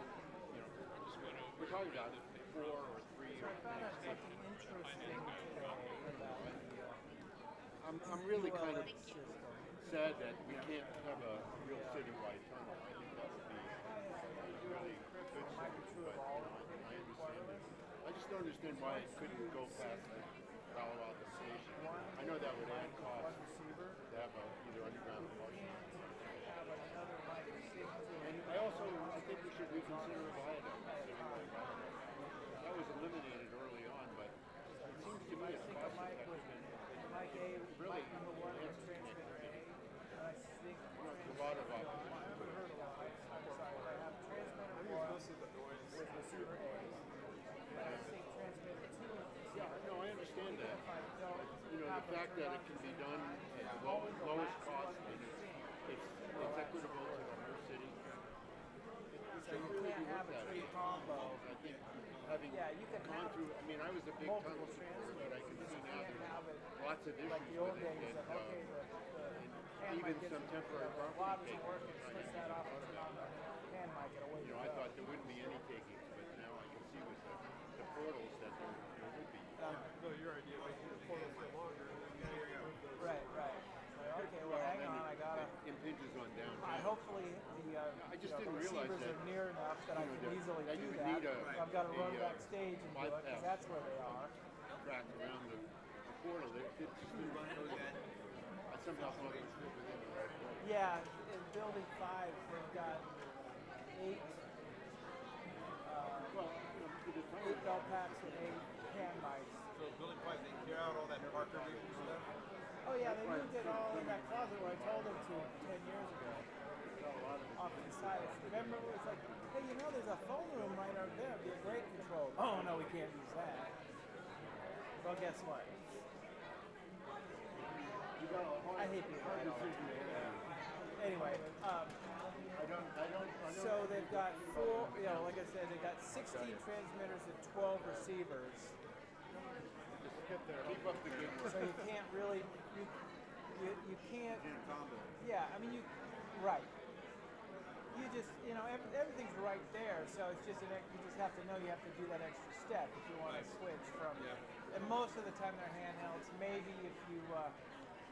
Speaker 21: you know, we're talking about 4 or 3 years. I'm really kind of sad that we can't have a real citywide tunnel. I think that would be really good, but I understand it. I just don't understand why it couldn't go past the Palo Alto station. I know that would add cost to have either underground or partial. And I think we should reconsider a viaduct. That was eliminated early on, but it seems to me it's cost effective and really enhances connectivity.
Speaker 2: the fact that it can be done at the lowest cost and it's equitable to the whole city.
Speaker 3: So you can't have a true combo.
Speaker 2: I think having gone through, I mean, I was a big tunnel supporter, but I can see now there's lots of issues
Speaker 3: like the old
Speaker 2: with it.
Speaker 3: days
Speaker 2: That,
Speaker 3: of, okay, the hand
Speaker 2: even
Speaker 3: mic
Speaker 2: some
Speaker 3: gets,
Speaker 2: temporary
Speaker 3: the
Speaker 2: property
Speaker 3: lob isn't
Speaker 2: taking.
Speaker 3: working, switch that off and turn on the hand mic and away you
Speaker 2: I
Speaker 3: go.
Speaker 2: thought there wouldn't be any takings, but now I can see with the portals that there will be.
Speaker 3: No, your idea was the portals go longer. Right, right. Okay, well, hang on, I gotta.
Speaker 2: It impinges on downtown.
Speaker 3: Hopefully the
Speaker 2: I just didn't realize
Speaker 3: receivers
Speaker 2: that,
Speaker 3: are near enough that I can easily
Speaker 2: that
Speaker 3: do
Speaker 2: you would
Speaker 3: that.
Speaker 2: need
Speaker 3: I've got to run backstage and do it because
Speaker 2: bypass
Speaker 3: that's where they are.
Speaker 2: track around the portal. It just didn't I somehow thought it was fit within the right way.
Speaker 3: Yeah, in building 5, we've got 8 belt packs and 8 hand mics.
Speaker 5: So building 5, they clear out all that Parker vision stuff?
Speaker 3: Oh yeah, they moved it all in that closet where I told them to 10 years ago. Off to the side. Remember, it was like, hey, you know, there's a phone room right over there. It'd be a great control. Oh no, we can't use that. Well, guess what? I hate being right all the time. Anyway, so they've got 4, you know, like I said, they've got 16 transmitters and 12 receivers.
Speaker 2: Keep up the good work.
Speaker 3: So you can't really, you can't. Yeah, I mean right. You just, you know, everything's right there. So it's just you just have to know you have to do that extra step if you want to switch from. And most of the time they're handhelds. Maybe if you,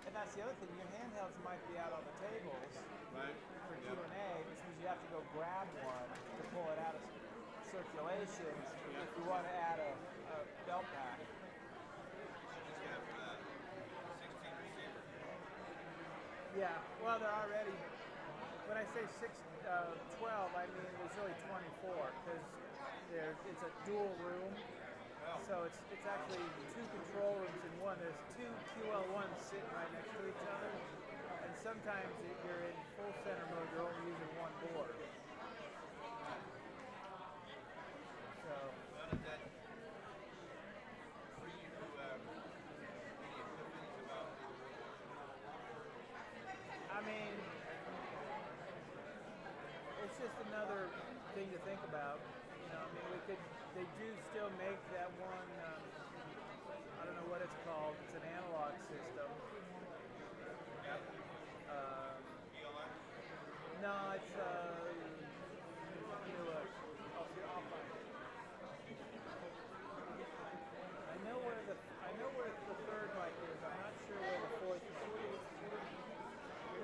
Speaker 3: and that's the other thing. Your handhelds might be out on the tables for Q&A, which means you have to go grab one to pull it out of circulation if you want to add a belt pack. Yeah, well, they're already, when I say 12, I mean there's really 24 because it's a dual room. So it's actually 2 control rooms in one. There's 2 QL1s sitting right next to each other. And sometimes if you're in full center mode, you're only using one board. So. I mean, it's just another thing to think about. You know, I mean, they do still make that one, I don't know what it's called, it's an analog system. No, it's, I know where the third mic is, I'm not sure where the fourth mic is.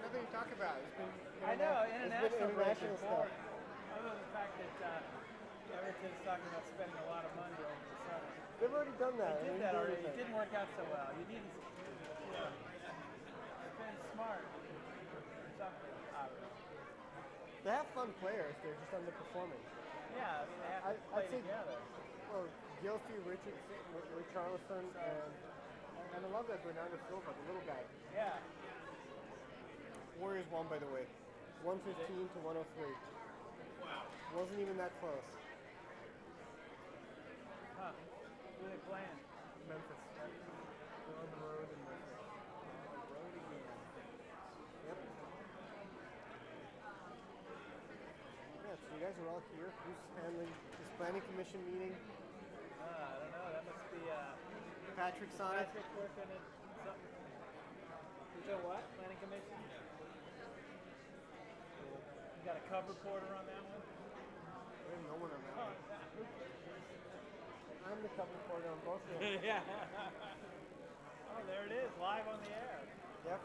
Speaker 5: Nothing to talk about. It's been
Speaker 3: I know, international
Speaker 5: stuff.
Speaker 3: Other than the fact that Everton's talking about spending a lot of money over the summer.
Speaker 5: They've already done that.
Speaker 3: They did that already. It didn't work out so well. You need to spend smart or something. I don't know.
Speaker 5: They have fun players. They're just underperforming.
Speaker 3: Yeah, I mean, they have to play together.
Speaker 5: Well, Gilsey, Richarlison, and I love that Bernardo Silva, the little guy.
Speaker 3: Yeah.
Speaker 5: Warriors won, by the way. 115 to 103. Wow. Wasn't even that close.
Speaker 3: Huh. Who are they playing?
Speaker 5: Memphis. They're on the road in Memphis.
Speaker 3: On the road again.
Speaker 5: Yep. Yeah, so you guys are all here. Who's handling this planning commission meeting?
Speaker 3: I don't know. That must be
Speaker 5: Patrick's on it.
Speaker 3: Patrick working at something. Is it what? Planning commission? You got a cover porter on that one?
Speaker 5: We have no one on that one. I'm the cover porter on both of them.
Speaker 3: Yeah. Oh, there it is, live on the air.
Speaker 5: Yep.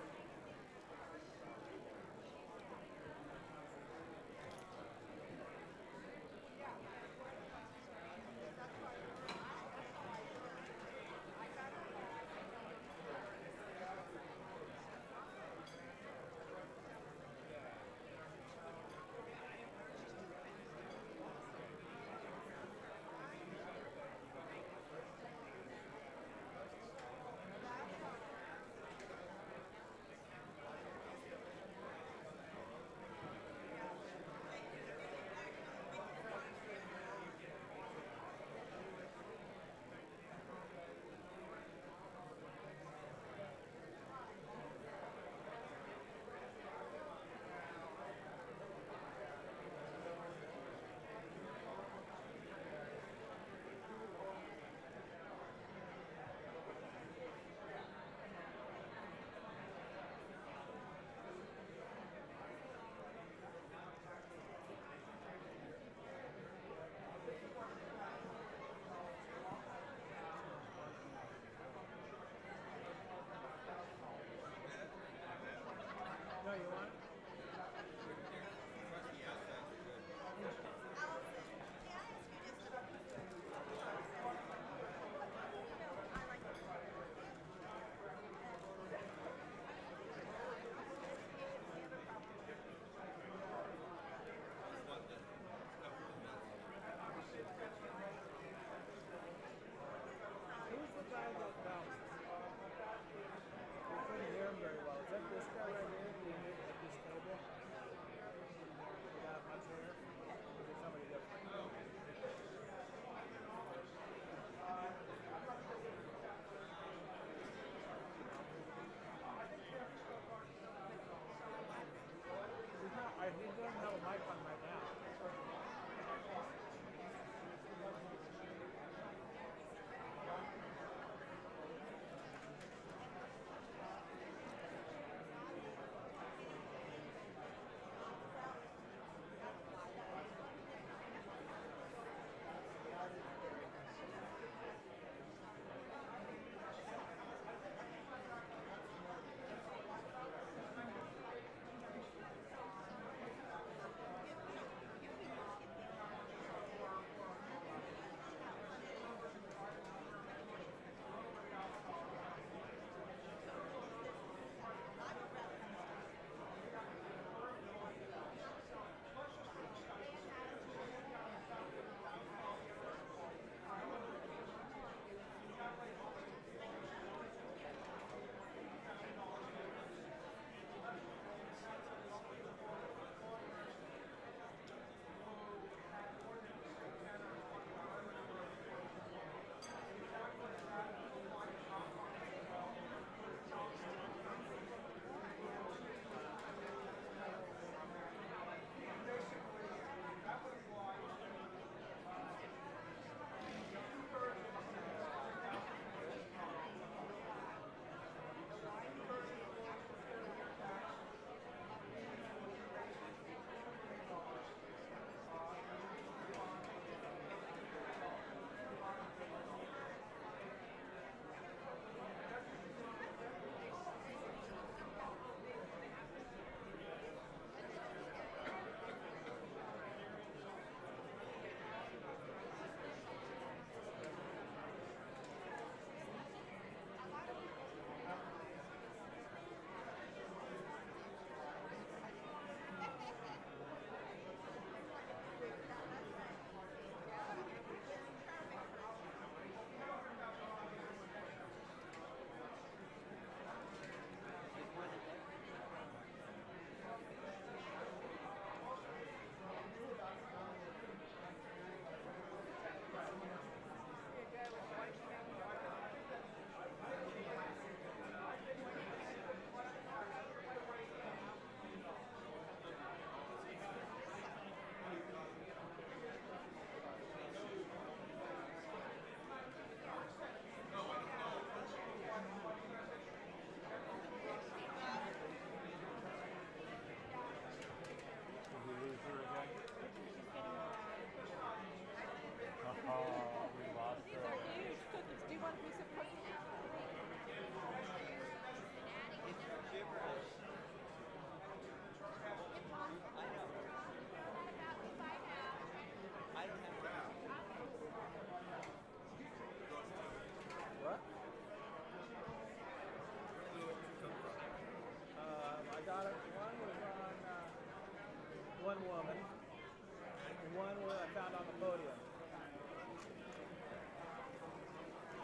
Speaker 3: one woman, and one I found on the podium.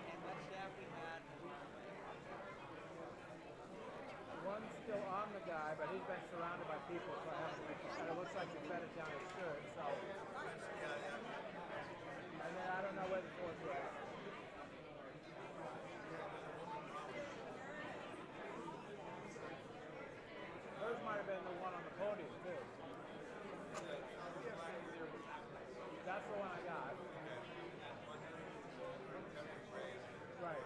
Speaker 3: And what staff we had? One's still on the guy, but he's been surrounded by people, so I haven't. And it looks like you fed it down his shirt, so. And then I don't know where the fourth was. Hers might have been the one on the podium, too. That's the one I got. Right.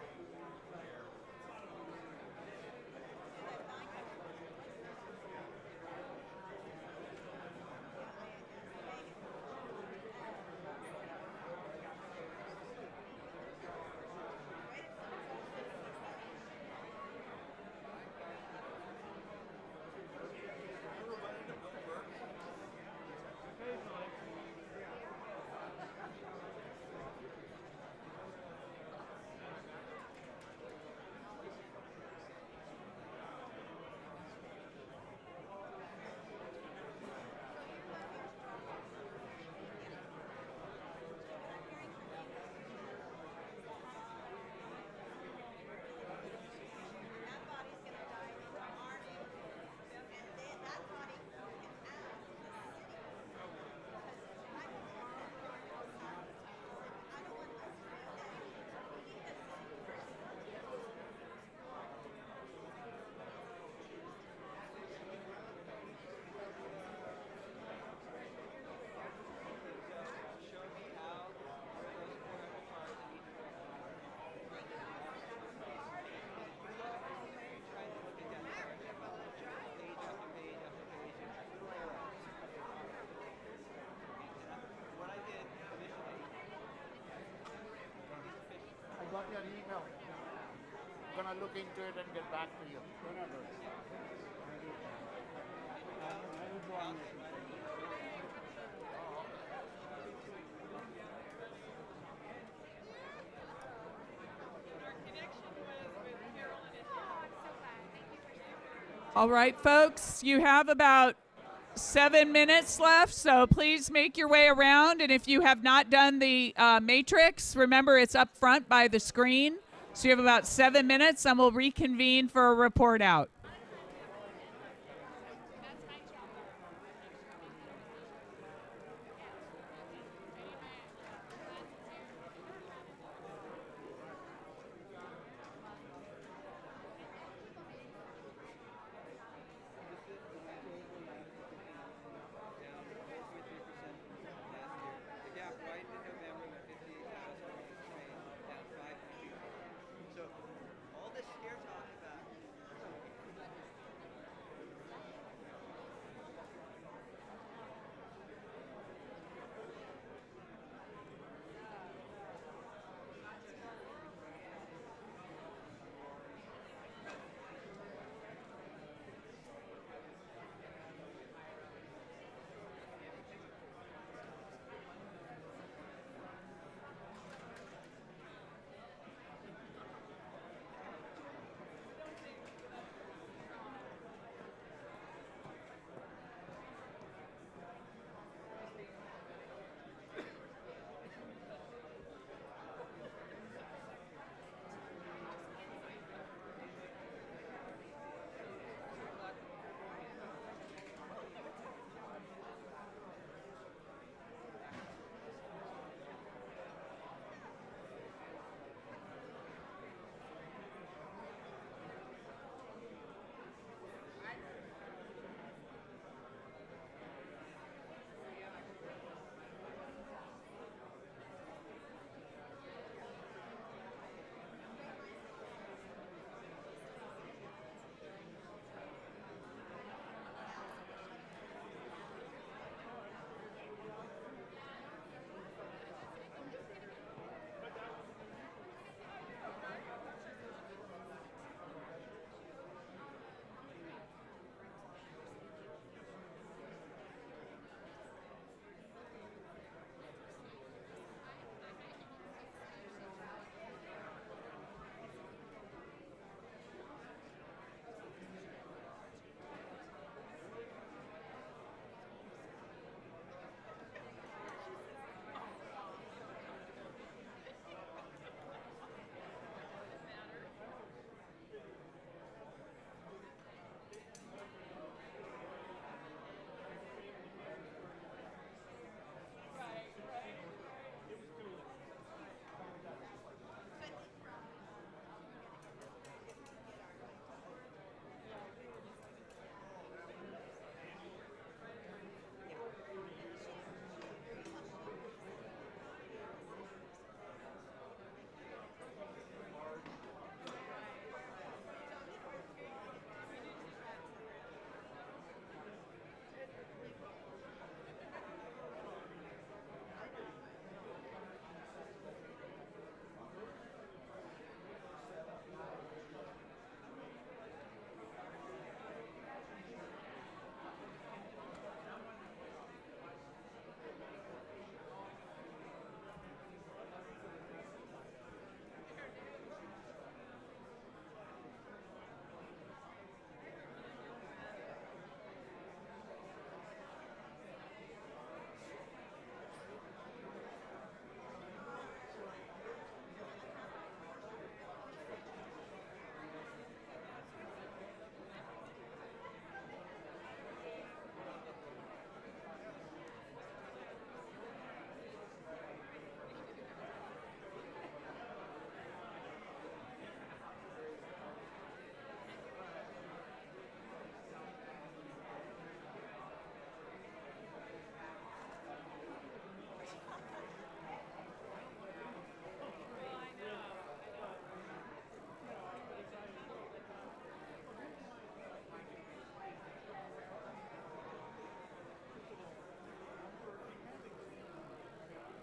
Speaker 5: Got your email. I'm gonna look into it and get back to you. Whenever.
Speaker 1: All right, folks, you have about 7 minutes left, so please make your way around. And if you have not done the matrix, remember it's up front by the screen. So you have about 7 minutes, and we'll reconvene for a report out.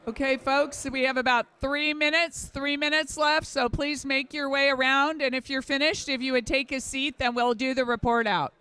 Speaker 1: Okay, folks, we have about 3 minutes left, so please make your way around. And if you're finished, if you would take a seat, then we'll do the report out.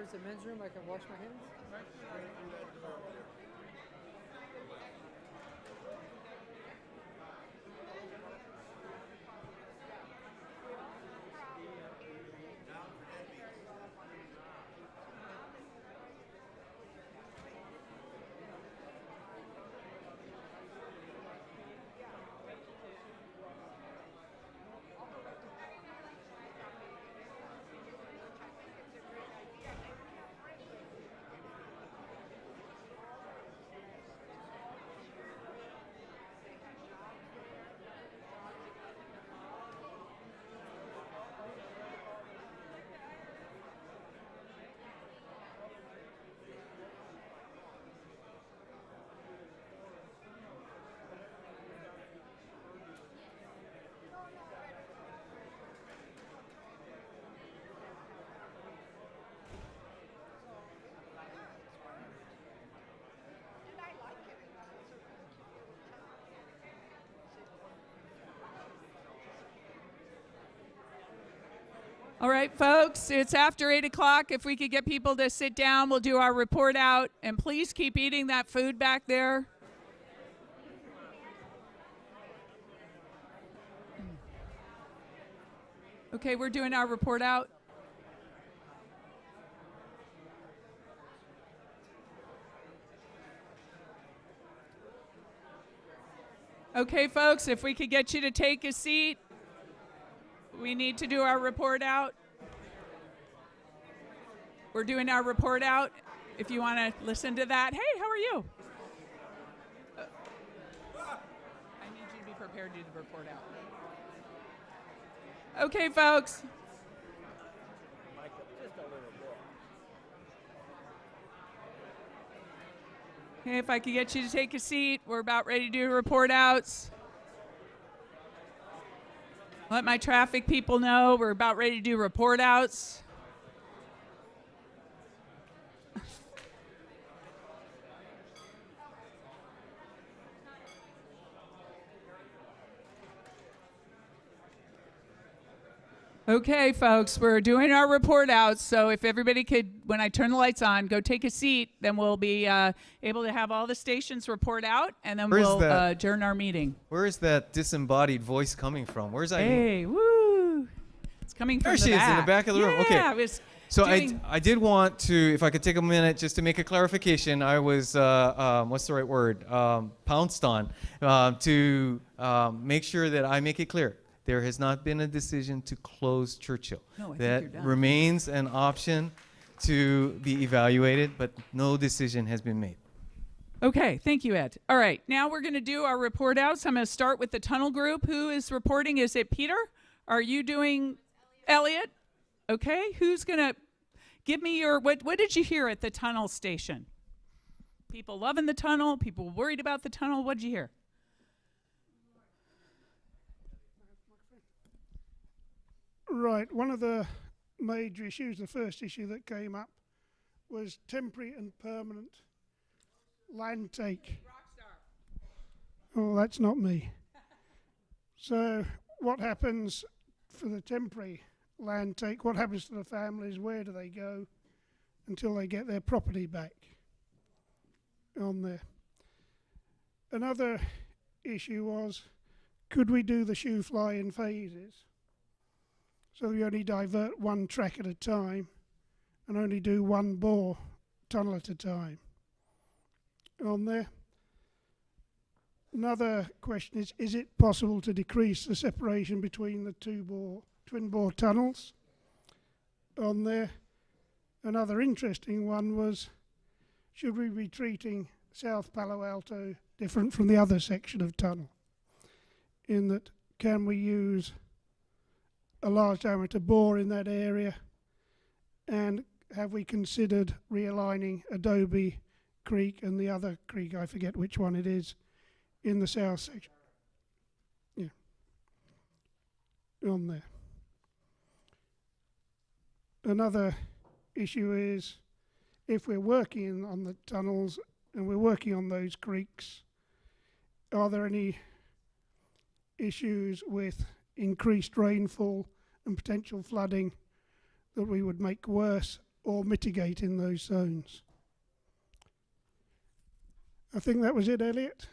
Speaker 3: there's a men's room I can wash my hands?
Speaker 1: All right, folks, it's after 8 o'clock. If we could get people to sit down, we'll do our report out. And please keep eating that food back there. Okay, we're doing our report out. Okay, folks, if we could get you to take a seat. We need to do our report out. We're doing our report out. If you want to listen to that. Hey, how are you? I need you to be prepared to do the report out. Okay, folks. Okay, if I could get you to take a seat. We're about ready to do report outs. Let my traffic people know we're about ready to do report outs. Okay, folks, we're doing our report outs. So if everybody could, when I turn the lights on, go take a seat, then we'll be able to have all the stations report out, and then we'll adjourn our meeting.
Speaker 6: Where is that disembodied voice coming from? Where's Eileen?
Speaker 1: Hey, woo! It's coming from
Speaker 6: There she is, in the back of the room.
Speaker 1: Yeah,
Speaker 6: Okay.
Speaker 1: I was
Speaker 6: So
Speaker 1: doing-
Speaker 6: I did want to, if I could take a minute just to make a clarification. I was, what's the right word? Pounced on to make sure that I make it clear. There has not been a decision to close Churchill.
Speaker 1: No, I think
Speaker 6: that
Speaker 1: you're done.
Speaker 6: remains an option to be evaluated, but no decision has been made.
Speaker 1: Okay, thank you, Ed. All right, now we're going to do our report outs. I'm going to start with the tunnel group. Who is reporting? Is it Peter? Are you doing Elliot? Okay, who's going to give me your, what did you hear at the tunnel station? People loving the tunnel, people worried about the tunnel. What did you hear?
Speaker 8: Right, one of the major issues, the first issue that came up, was temporary and permanent land take. Oh, that's not me. So what happens for the temporary land take? What happens to the families? Where do they go until they get their property back on there? Another issue was, could we do the shoe fly in phases? So we only divert one track at a time and only do one bore tunnel at a time on there. Another question is it possible to decrease the separation between the twin bore tunnels on there? Another interesting one was, should we be treating South Palo Alto different from the other section of tunnel? In that, can we use a large diameter bore in that area, and have we considered realigning Adobe Creek and the other creek, I forget which one it is, in the south section? Yeah, on there. Another issue is, if we're working on the tunnels and we're working on those creeks, are there any issues with increased rainfall and potential flooding that we would make worse or mitigate in those zones? I think that was it, Elliot.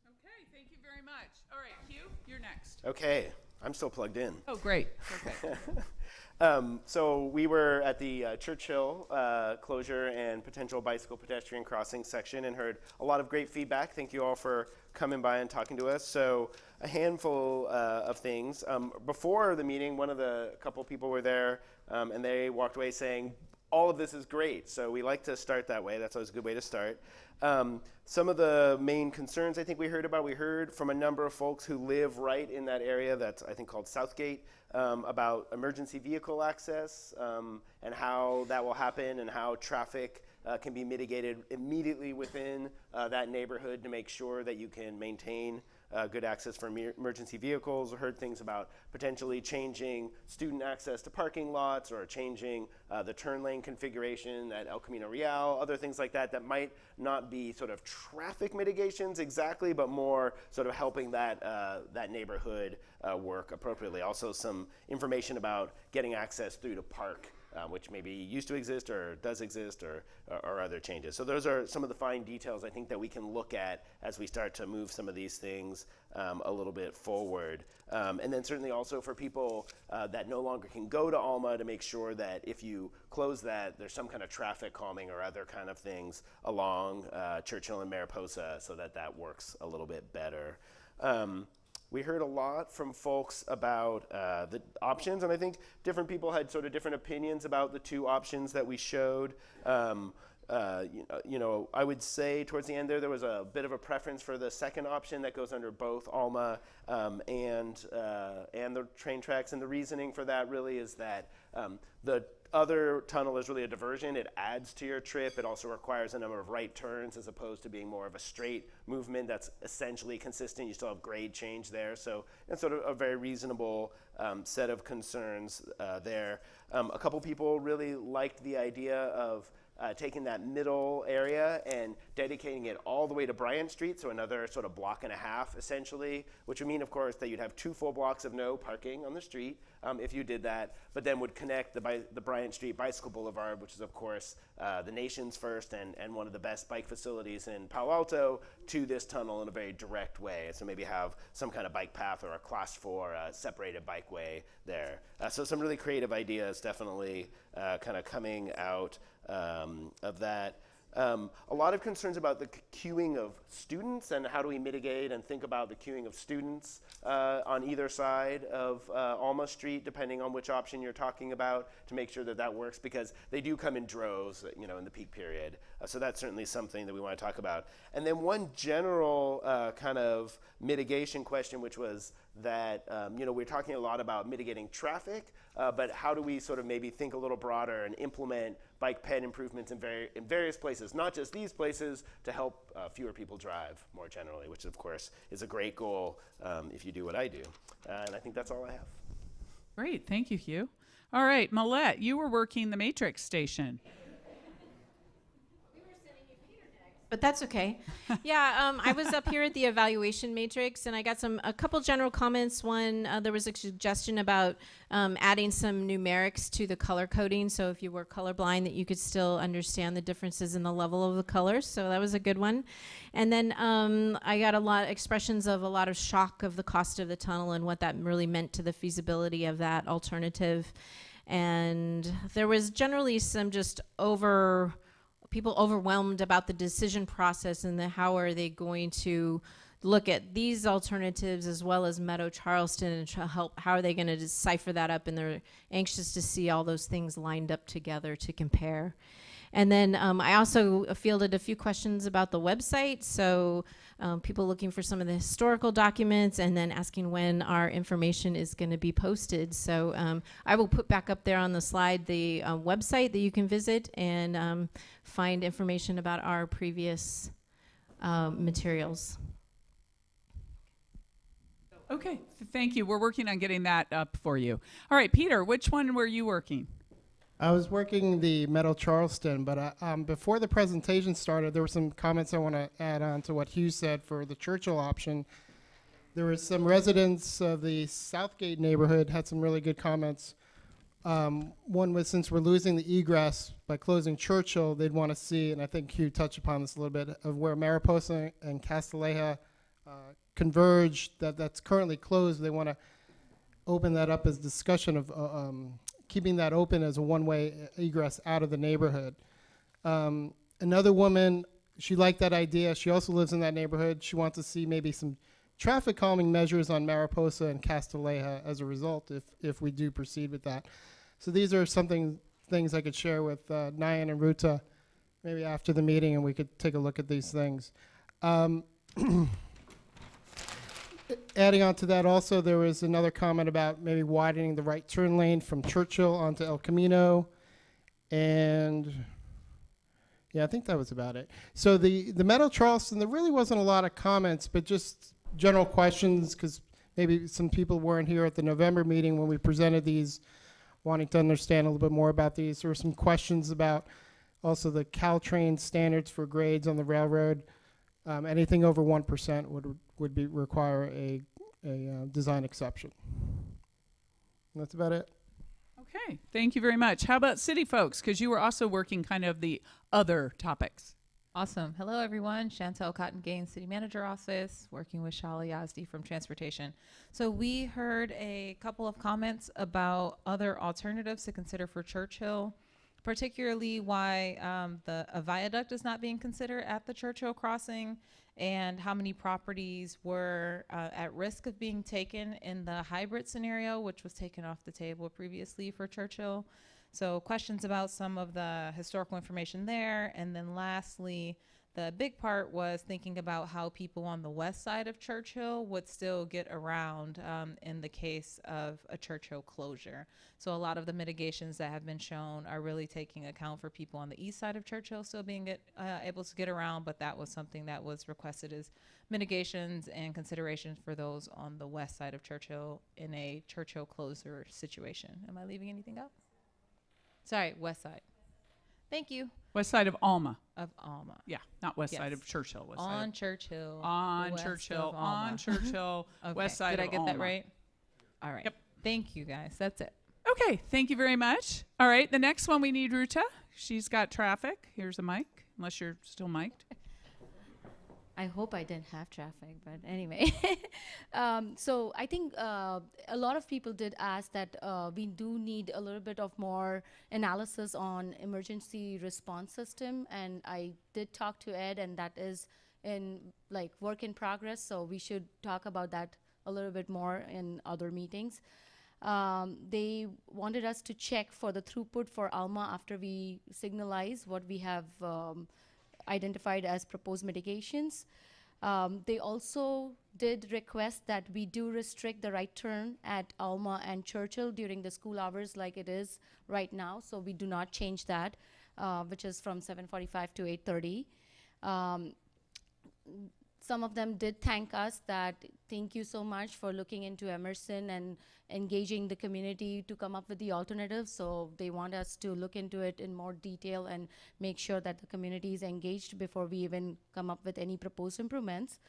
Speaker 1: Okay, thank you very much. All right, Hugh, you're next.
Speaker 12: Okay, I'm still plugged in.
Speaker 1: Oh, great. Okay.
Speaker 12: So we were at the Churchill closure and potential bicycle pedestrian crossing section and heard a lot of great feedback. Thank you all for coming by and talking to us. So a handful of things. Before the meeting, a couple people were there and they walked away saying, all of this is great. So we like to start that way. That's always a good way to start. Some of the main concerns I think we heard from a number of folks who live right in that area that's I think called Southgate, about emergency vehicle access and how that will happen and how traffic can be mitigated immediately within that neighborhood to make sure that you can maintain good access for emergency vehicles. We heard things about potentially changing student access to parking lots or changing the turn lane configuration at El Camino Real, other things like that that might not be sort of traffic mitigations exactly, but more sort of helping that, that neighborhood work appropriately. Also some information about getting access through the park, which maybe used to exist or does exist, or other changes. So those are some of the fine details I think that we can look at as we start to move some of these things a little bit forward. And then certainly also for people that no longer can go to Alma, to make sure that if you close that, there's some kind of traffic calming or other kind of things along Churchill and Mariposa so that that works a little bit better. We heard a lot from folks about the options, and I think different people had sort of different opinions about the two options that we showed. You know, I would say towards the end there was a bit of a preference for the second option that goes under both Alma and the train tracks, and the reasoning for that really is that the other tunnel is really a diversion. It adds to your trip. It also requires a number of right turns as opposed to being more of a straight movement that's essentially consistent. You still have grade change there. So it's sort of a very reasonable set of concerns there. A couple people really liked the idea of taking that middle area and dedicating it all the way to Bryant Street, so another sort of block and a half essentially, which would mean of course that you'd have 2 full blocks of no parking on the street if you did that, but then would connect the Bryant Street Bicycle Boulevard, which is of course the nation's first and one of the best bike facilities in Palo Alto, to this tunnel in a very direct way. So maybe have some kind of bike path or a class 4 separated bikeway there. So some really creative ideas definitely kind of coming out of that. A lot of concerns about the queuing of students and how do we mitigate and think about the queuing of students on either side of Alma Street, depending on which option you're talking about, to make sure that that works, because they do come in droves, you know, in the peak period. So that's certainly something that we want to talk about. And then one general kind of mitigation question, which was that, you know, we're talking a lot about mitigating traffic, but how do we sort of maybe think a little broader and implement bike ped improvements in various places, not just these places, to help fewer people drive more generally, which of course is a great goal if you do what I do. And I think that's all I have.
Speaker 1: Great, thank you, Hugh. All right, Millette, you were working the Matrix station.
Speaker 13: But that's okay. Yeah, I was up here at the evaluation matrix, and I got a couple general comments. One, there was a suggestion about adding some numerics to the color coding, so if you were colorblind, that you could still understand the differences in the level of the colors. So that was a good one. And then I got a lot of expressions of a lot of shock of the cost of the tunnel and what that really meant to the feasibility of that alternative. And there was generally some just people overwhelmed about the decision process and how are they going to look at these alternatives as well as Meadow Charleston and how are they going to decipher that up, and they're anxious to see all those things lined up together to compare. And then I also fielded a few questions about the website, so people looking for some of the historical documents and then asking when our information is going to be posted. So I will put back up there on the slide the website that you can visit and find information about our previous materials.
Speaker 1: Okay, thank you. We're working on getting that up for you. All right, Peter, which one were you working?
Speaker 14: I was working the Meadow Charleston, but before the presentation started, there were some comments I want to add on to what Hugh said for the Churchill option. There were some residents of the Southgate neighborhood had some really good comments. One was, since we're losing the egress by closing Churchill, they'd want to see, and I think Hugh touched upon this a little bit, of where Mariposa and Castilleja converge, that's currently closed. They want to open that up as discussion of keeping that open as a one-way egress out of the neighborhood. Another woman, she liked that idea. She also lives in that neighborhood. She wants to see maybe some traffic calming measures on Mariposa and Castilleja as a result if we do proceed with that. So these are things I could share with Nyan and Ruta maybe after the meeting, and we could take a look at these things. Adding on to that also, there was another comment about maybe widening the right turn lane from Churchill onto El Camino. And Yeah, I think that was about it. So the Meadow Charleston, there really wasn't a lot of comments, but just general questions, because maybe some people weren't here at the November meeting when we presented these, wanting to understand a little bit more about these. There were some questions about also the Caltrain standards for grades on the railroad. Anything over 1% would be require a design exception. And that's about it.
Speaker 1: Okay, thank you very much. How about city folks? Because you were also working kind of the other topics.
Speaker 4: Awesome. Hello, everyone. Chantel Cotton Gaines, City Manager Office, working with Shala Yazdi from Transportation. So we heard a couple of comments about other alternatives to consider for Churchill, particularly why a viaduct is not being considered at the Churchill crossing, and how many properties were at risk of being taken in the hybrid scenario, which was taken off the table previously for Churchill. So questions about some of the historical information there. And then lastly, the big part was thinking about how people on the west side of Churchill would still get around in the case of a Churchill closure. So a lot of the mitigations that have been shown are really taking account for people on the east side of Churchill still being able to get around, but that was something that was requested as mitigations and considerations for those on the west side of Churchill in a Churchill closure situation. Am I leaving anything out? Sorry, west side. Thank you.
Speaker 1: West side of Alma.
Speaker 4: Of Alma.
Speaker 1: Yeah, not west
Speaker 4: Yes.
Speaker 1: side of Churchill. West
Speaker 4: On
Speaker 1: side of
Speaker 4: Churchill.
Speaker 1: On
Speaker 4: west
Speaker 1: Churchill.
Speaker 4: of
Speaker 1: On
Speaker 4: Alma.
Speaker 1: Churchill.
Speaker 4: Okay.
Speaker 1: West side
Speaker 4: Did
Speaker 1: of
Speaker 4: I get that
Speaker 1: Alma.
Speaker 4: right? All right.
Speaker 1: Yep.
Speaker 4: Thank you, guys. That's it.
Speaker 1: Okay, thank you very much. All right, the next one we need Ruta. She's got traffic. Here's a mic, unless you're still mic'd.
Speaker 9: I hope I didn't have traffic, but anyway. So I think a lot of people did ask that we do need a little bit of more analysis on emergency response system, and I did talk to Ed, and that is in like work in progress, so we should talk about that a little bit more in other meetings. They wanted us to check for the throughput for Alma after we signalize what we have identified as proposed mitigations. They also did request that we do restrict the right turn at Alma and Churchill during the school hours like it is right now, so we do not change that, which is from 7:45 to 8:30. Some of them did thank us that thank you so much for looking into Emerson and engaging the community to come up with the alternatives. So they want us to look into it in more detail and make sure that the community is engaged before we even come up with any proposed improvements.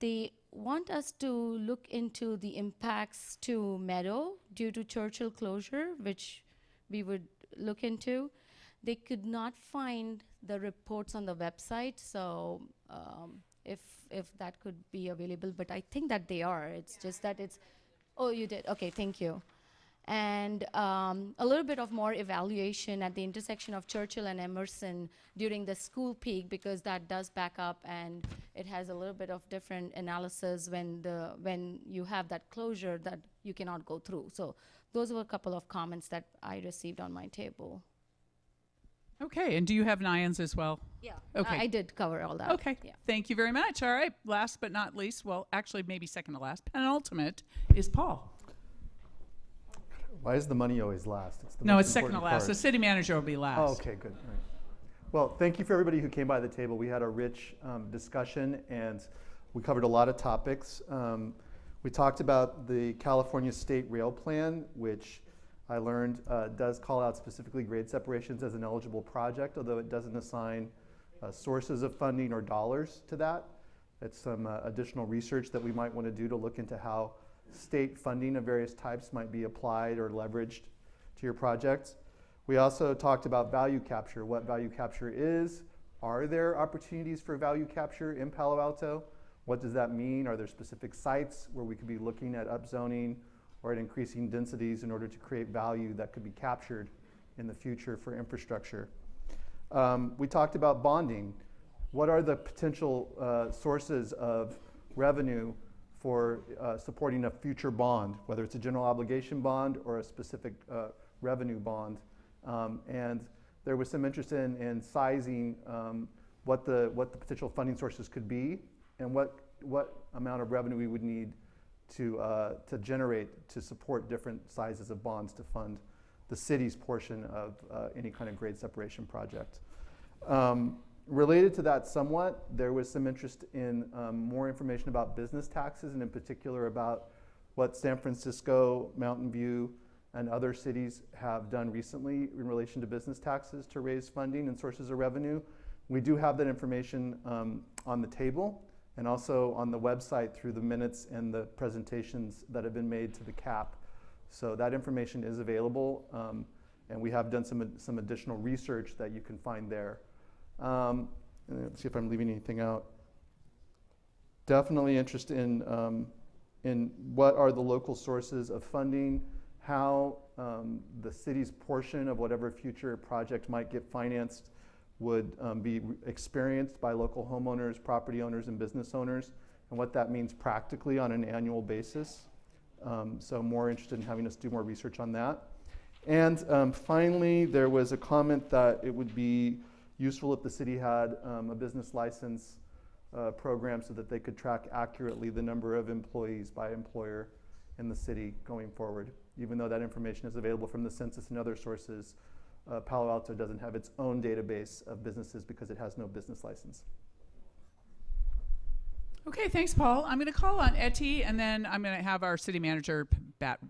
Speaker 9: They want us to look into the impacts to Meadow due to Churchill closure, which we would look into. They could not find the reports on the website, so if that could be available, but I think that they are. It's just that it's, oh, you did, okay, thank you. And a little bit of more evaluation at the intersection of Churchill and Emerson during the school peak, because that does back up and it has a little bit of different analysis when you have that closure that you cannot go through. So those were a couple of comments that I received on my table.
Speaker 1: Okay, and do you have NIANs as well?
Speaker 9: Yeah,
Speaker 1: Okay.
Speaker 9: I did cover all that.
Speaker 1: Okay,
Speaker 9: Yeah.
Speaker 1: thank you very much. All right, last but not least, well, actually maybe second to last, penultimate is Paul.
Speaker 11: Why is the money always last? It's the
Speaker 1: No,
Speaker 11: most
Speaker 1: it's second to
Speaker 11: important
Speaker 1: last.
Speaker 11: part.
Speaker 1: The city manager will be last.
Speaker 11: Oh, okay, good. All right. Well, thank you for everybody who came by the table. We had a rich discussion, and we covered a lot of topics. We talked about the California State Rail Plan, which I learned does call out specifically grade separations as an eligible project, although it doesn't assign sources of funding or dollars to that. It's some additional research that we might want to do to look into how state funding of various types might be applied or leveraged to your projects. We also talked about value capture, what value capture is. Are there opportunities for value capture in Palo Alto? What does that mean? Are there specific sites where we could be looking at upzoning or at increasing densities in order to create value that could be captured in the future for infrastructure? We talked about bonding. What are the potential sources of revenue for supporting a future bond, whether it's a general obligation bond or a specific revenue bond? And there was some interest in sizing what the potential funding sources could be and what amount of revenue we would need to generate to support different sizes of bonds to fund the city's portion of any kind of grade separation project. Related to that somewhat, there was some interest in more information about business taxes, and in particular about what San Francisco, Mountain View, and other cities have done recently in relation to business taxes to raise funding and sources of revenue. We do have that information on the table and also on the website through the minutes and the presentations that have been made to the CAP. So that information is available, and we have done some additional research that you can find there. Let's see if I'm leaving anything out. Definitely interested in what are the local sources of funding, how the city's portion of whatever future project might get financed would be experienced by local homeowners, property owners, and business owners, and what that means practically on an annual basis. So more interested in having us do more research on that. And finally, there was a comment that it would be useful if the city had a business license program so that they could track accurately the number of employees by employer in the city going forward. Even though that information is available from the census and other sources, Palo Alto doesn't have its own database of businesses because it has no business license.
Speaker 1: Okay, thanks, Paul. I'm going to call on Etty, and then I'm going to have our city manager bat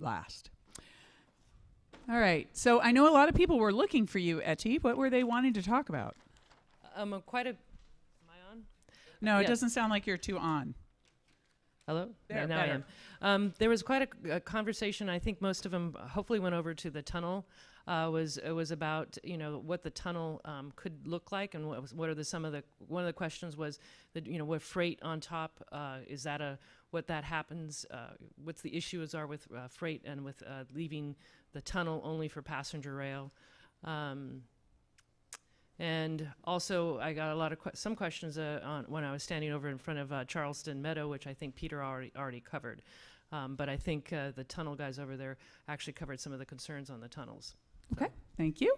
Speaker 1: last. All right. So I know a lot of people were looking for you, Etty. What were they wanting to talk about?
Speaker 7: Am I on?
Speaker 1: No, it
Speaker 7: Yes.
Speaker 1: doesn't sound like you're too on.
Speaker 7: Hello?
Speaker 1: There,
Speaker 7: now I
Speaker 1: better.
Speaker 7: am. There was quite a conversation. I think most of them hopefully went over to the tunnel. It was about what the tunnel could look like, and what are one of the questions was that what freight on top is that what that happens, what's the issues are with freight and with leaving the tunnel only for passenger rail. And also, I got a lot of some questions on when I was standing over in front of Charleston Meadow, which I think Peter already covered. But I think the tunnel guys over there actually covered some of the concerns on the tunnels.
Speaker 1: Okay, thank you.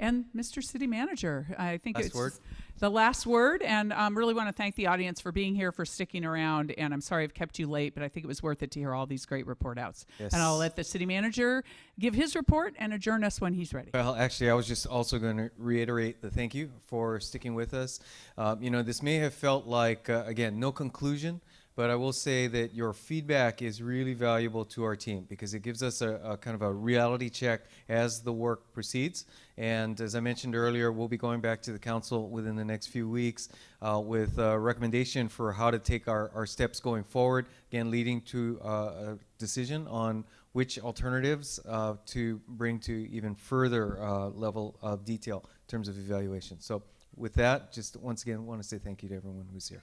Speaker 1: And Mr. City Manager, I think
Speaker 6: Last
Speaker 1: it's
Speaker 6: word.
Speaker 1: the last word, and really want to thank the audience for being here, for sticking around, and I'm sorry I've kept you late, but I think it was worth it to hear all these great report outs.
Speaker 6: Yes.
Speaker 1: And I'll let the City Manager give his report and adjourn us when he's ready.
Speaker 6: Well, actually, I was just also going to reiterate the thank you for sticking with us. This may have felt like, again, no conclusion, but I will say that your feedback is really valuable to our team because it gives us a kind of a reality check as the work proceeds. And as I mentioned earlier, we'll be going back to the council within the next few weeks with a recommendation for how to take our steps going forward, again, leading to a decision on which alternatives to bring to even further level of detail in terms of evaluation. So with that, just once again, want to say thank you to everyone who's here.